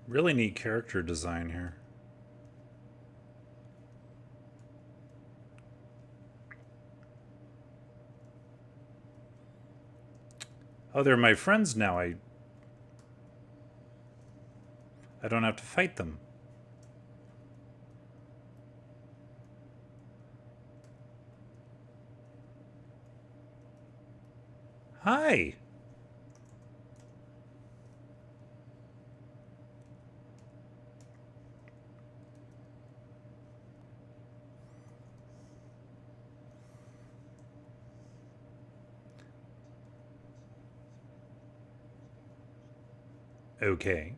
Really neat character design here. Oh, they're my friends now. I don't have to fight them. Hi. Okay.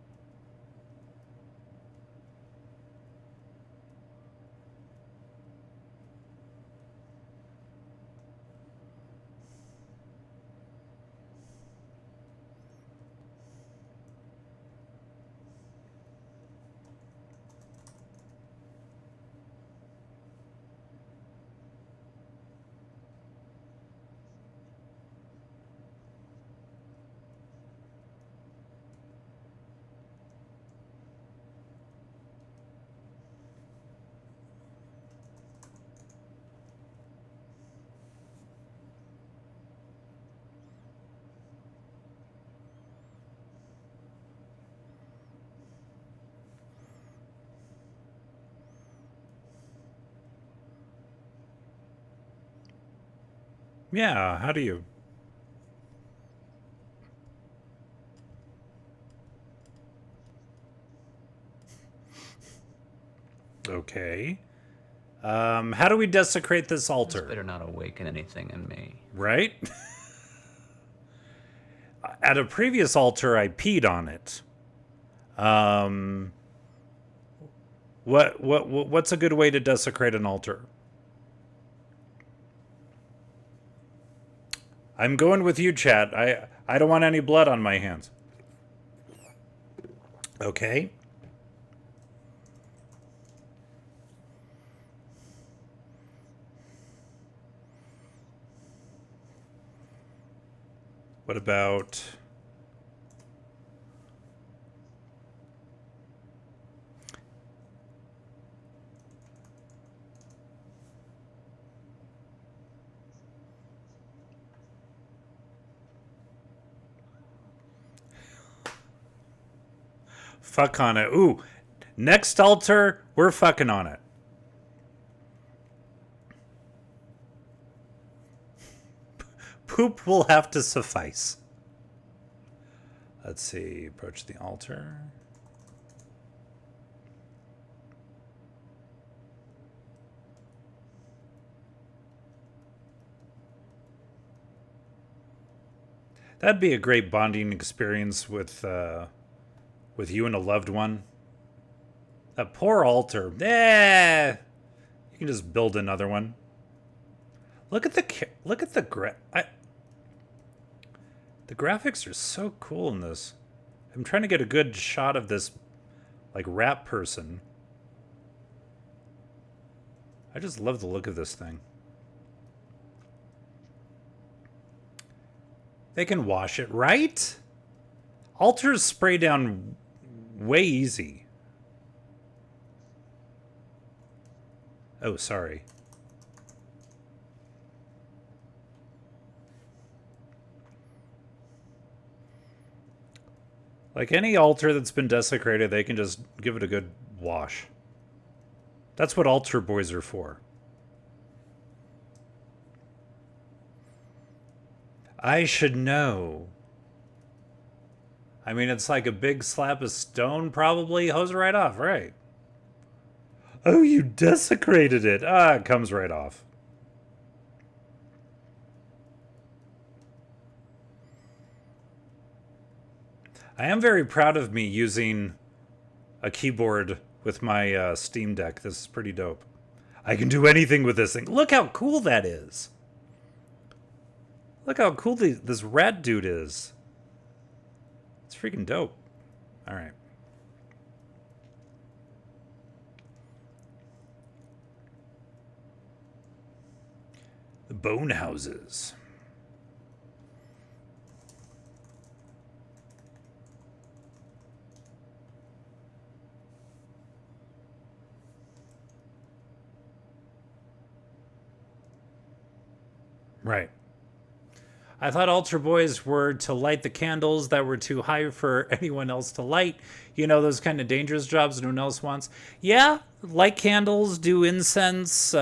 Yeah, how do you? Okay. How do we desecrate this This altar? better not awaken anything in me. Right? At a previous altar, I peed on it. What's a good way to desecrate an altar? I'm going with you, chat. I don't want any blood on my hands. Okay. What about... Fuck on it. Ooh, next altar, we're fucking on it. Poop will have to suffice. Let's see. Approach the altar. That'd be a great bonding experience with you and a loved one. That poor altar. You can just build another one. Look at the the graphics are so cool in this. I'm trying to get a good shot of this, like, rat person. I just love the look of this thing. They can wash it, right? Altars spray down way easy. Oh, sorry. Like any altar that's been desecrated, they can just give it a good wash. That's what altar boys are for. I should know. I mean, it's like a big slab of stone, probably. Hose it right off, right? Oh, you desecrated it. Ah, it comes right off. I am very proud of me using a keyboard with my Steam Deck. This is pretty dope. I can do anything with this thing. Look how cool that is. Look how cool this rat dude is. It's freaking dope. All right. The bone houses. Right. I thought altar boys were to light the candles that were too high for anyone else to light. You know, those kind of dangerous jobs no one else wants. Yeah, light candles, do incense.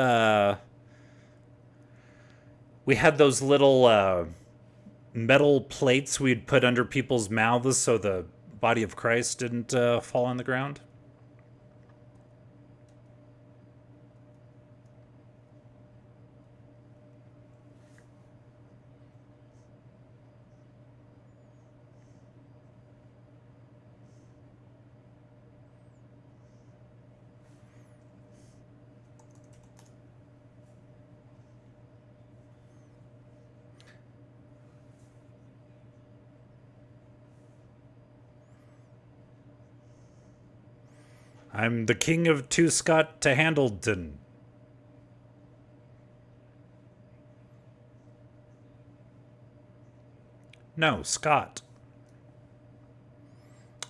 We had those little metal plates we'd put under people's mouths so the body of Christ didn't fall on the ground. I'm the king of Two Scott to Handleton. No, Scott.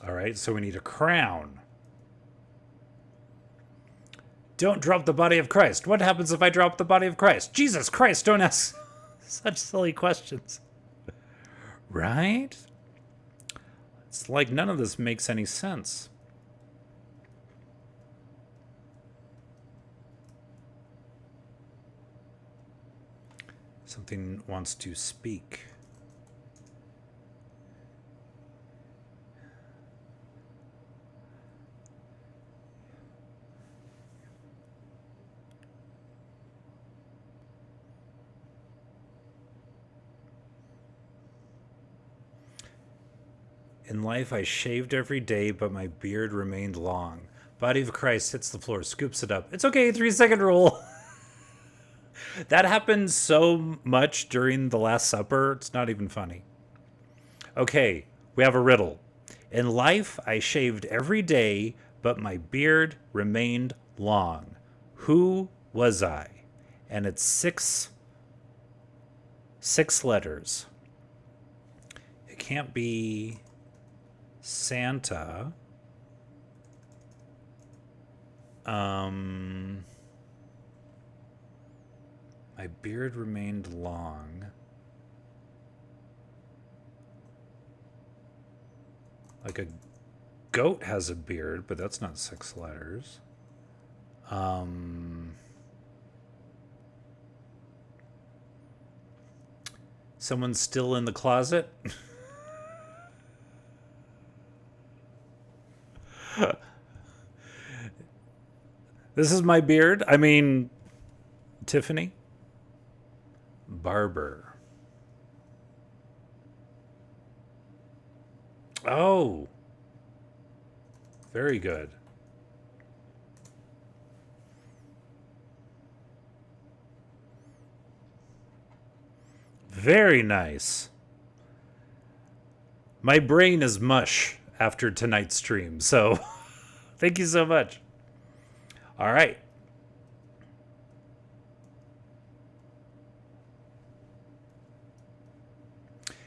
All right, so we need a crown. Don't drop the body of Christ. What happens if I drop the body of Christ? Jesus Christ, don't ask such silly questions. Right? It's like none of this makes any sense. Something wants to speak. In life, I shaved every day, but my beard remained long. Body of Christ hits the floor, scoops it up. It's okay, 3-second rule. That happened so much during the Last Supper, it's not even funny. Okay, we have a riddle. In life, I shaved every day, but my beard remained long. Who was I? And it's six letters. It can't be Santa. My beard remained long. Like a goat has a beard, but that's not 6 letters. Someone's still in the closet? This is my beard. I mean, Tiffany. Barber. Oh. Very good. Very nice. My brain is mush after tonight's stream, so thank you so much. All right.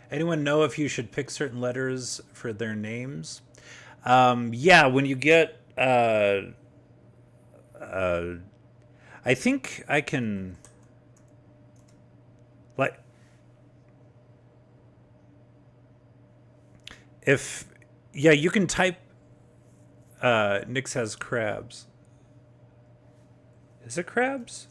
Anyone know if you should pick certain letters for their names? Yeah, when you get... I think I can... Like... If... Yeah, you can type... Nyx has crabs. Is it crabs?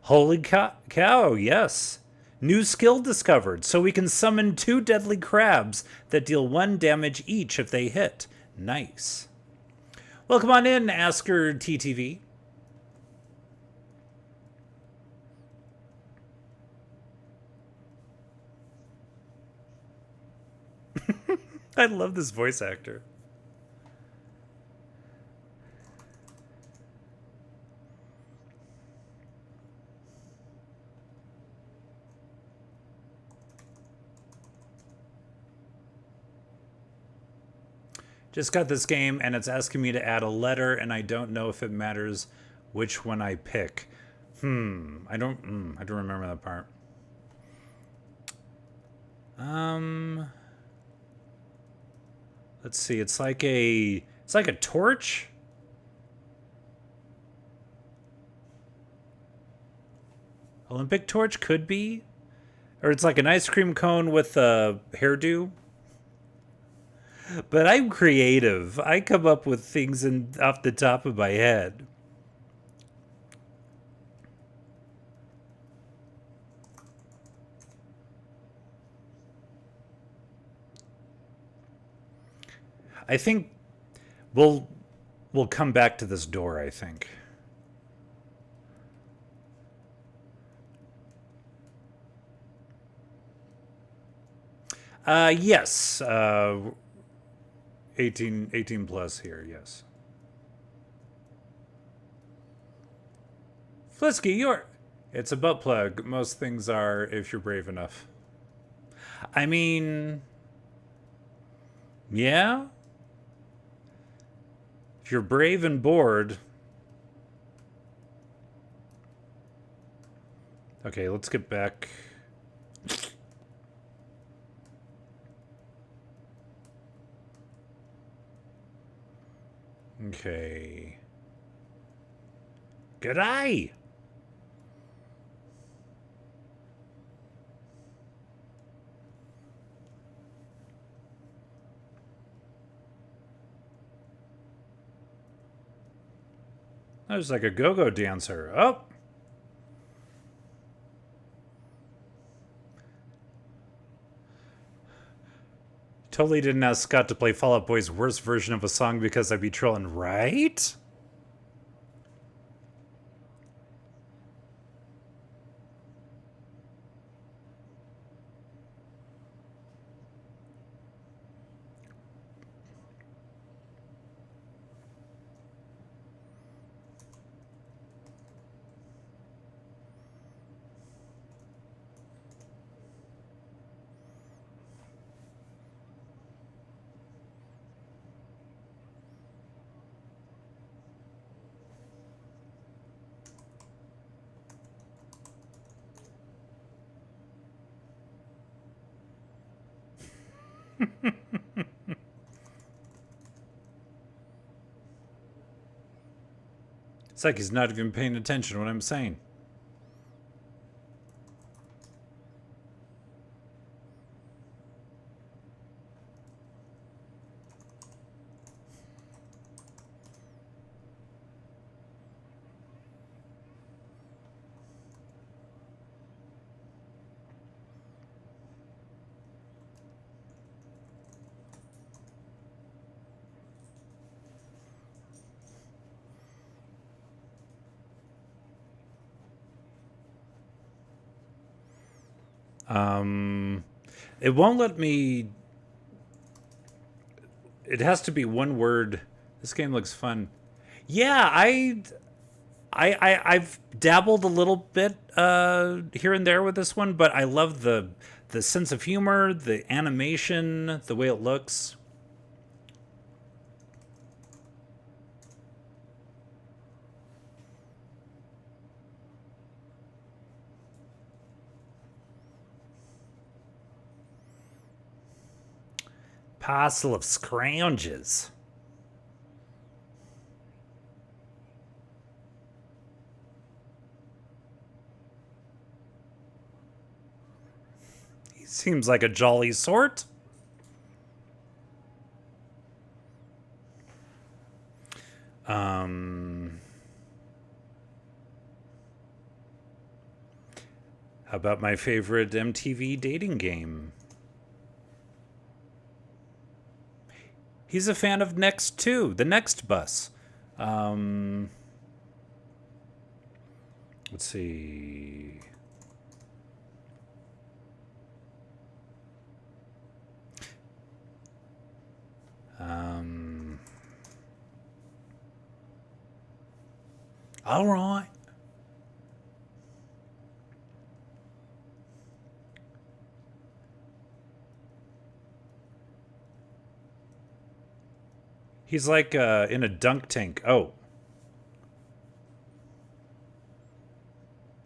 Holy cow, yes. New skill discovered, so we can summon 2 deadly crabs that deal 1 damage each if they hit. Nice. Welcome on in, Asker TTV. I love this voice actor. Just got this game and it's asking me to add a letter and I don't know if it matters which one I pick. I don't remember that part. Let's see. It's like a torch. Olympic torch could be, or it's like an ice cream cone with a hairdo. But I'm creative. I come up with things off the top of my head. I think we'll come back to this door, I think. Yes. 18 plus here, yes. Flisky, it's a butt plug. Most things are if you're brave enough. I mean, yeah. If you're brave and bored. Okay, let's get back. Okay. G'day! That was like a go-go dancer. Oh! Totally didn't ask Scott to play Fall Out Boy's worst version of a song because I'd be trolling, right? It's like he's not even paying attention to what I'm saying. It won't let me. It has to be one word. This game looks fun. Yeah, I've dabbled a little bit here and there with this one, but I love the sense of humor, the animation, the way it looks. Parcel of scrounges. He seems like a jolly sort. How about my favorite MTV dating game? He's a fan of Next too, the Next Bus. Let's see. All right. He's like in a dunk tank. Oh.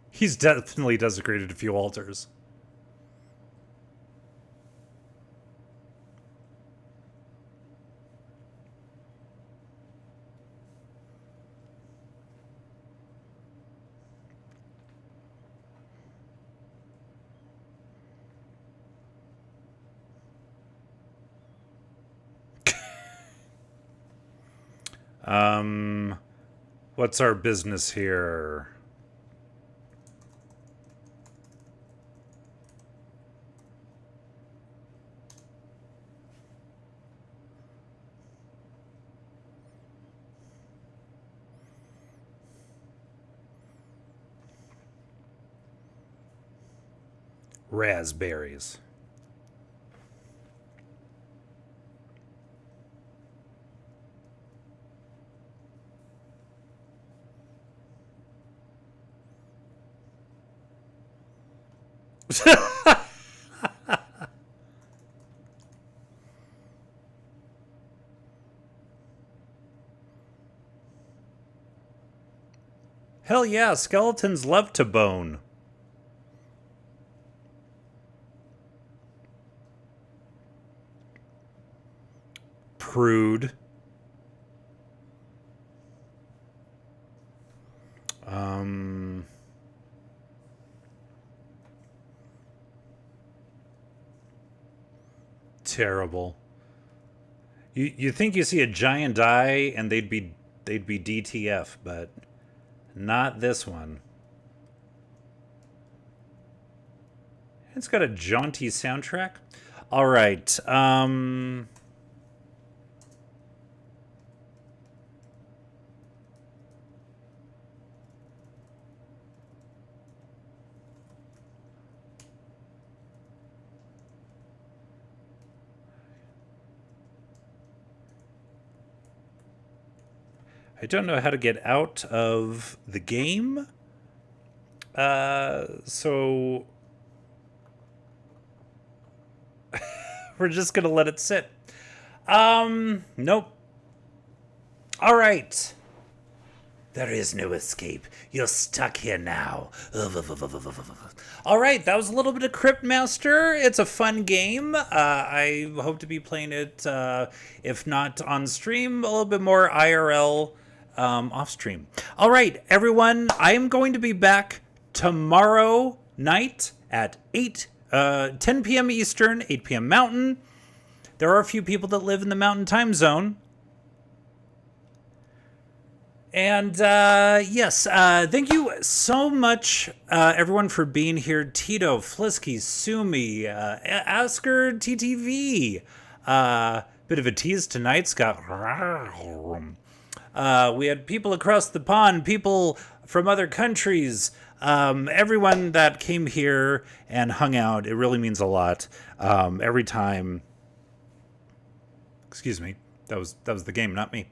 He's definitely desecrated a few altars. What's our business here? Raspberries. Hell yeah, skeletons love to bone. Prude. Terrible. You think you see a giant eye and they'd be DTF, but not this one. It's got a jaunty soundtrack. All right. I don't know how to get out of the game. So we're just going to let it sit. Nope. All right. There is no escape. You're stuck here now. All right, that was a little bit of Cryptmaster. It's a fun game. I hope to be playing it, if not on stream, a little bit more IRL off stream. All right, everyone, I am going to be back tomorrow night at 10 p.m. Eastern, 8 p.m. Mountain. There are a few people that live in the Mountain Time Zone. And yes, thank you so much, everyone, for being here. Tito, Flisky, Sumi, Asker, TTV. Bit of a tease tonight, Scott. We had people across the pond, people from other countries, everyone that came here and hung out. It really means a lot. Every time. Excuse me. That was the game, not me.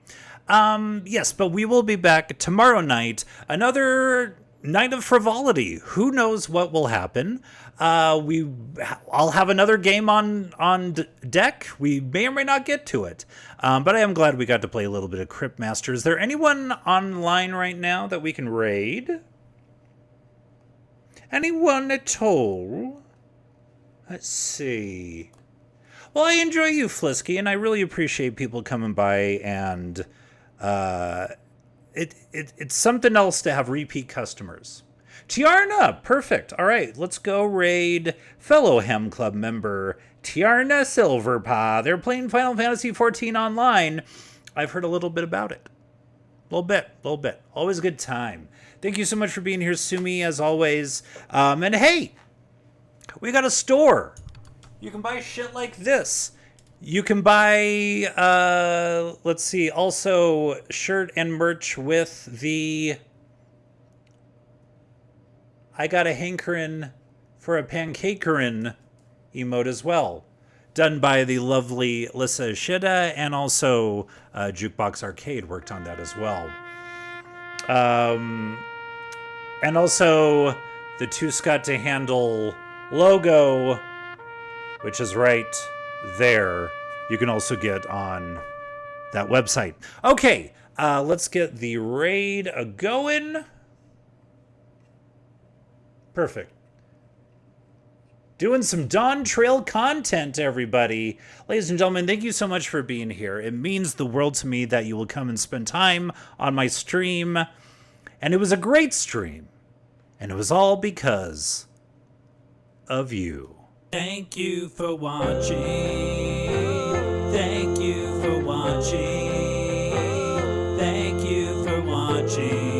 Yes, but we will be back tomorrow night. Another night of frivolity. Who knows what will happen? I'll have another game on deck. We may or may not get to it. But I am glad we got to play a little bit of Cryptmaster. Is there anyone online right now that we can raid? Anyone at all? Let's see. Well, I enjoy you, Flisky, and I really appreciate people coming by, and it's something else to have repeat customers. Tiarna, perfect. All right, let's go raid fellow Hem Club member Tiarna Silverpaw. They're playing Final Fantasy XIV online. I've heard a little bit about it. A little bit. Always a good time. Thank you so much for being here, Sumi, as always. And hey, we got a store. You can buy shit like this. You can buy, let's see, also shirt and merch with the I got a hankerin' for a pancakerin' emote as well. Done by the lovely Lissa Shida, and also Jukebox Arcade worked on that as well. And also the Two Scott to Handle logo, which is right there. You can also get on that website. Okay, let's get the raid a-going. Perfect. Doing some Dawn Trail content, everybody. Ladies and gentlemen, thank you so much for being here. It means the world to me that you will come and spend time on my stream. And it was a great stream. And it was all because of you. Thank you for watching. Thank you for watching. Thank you for watching.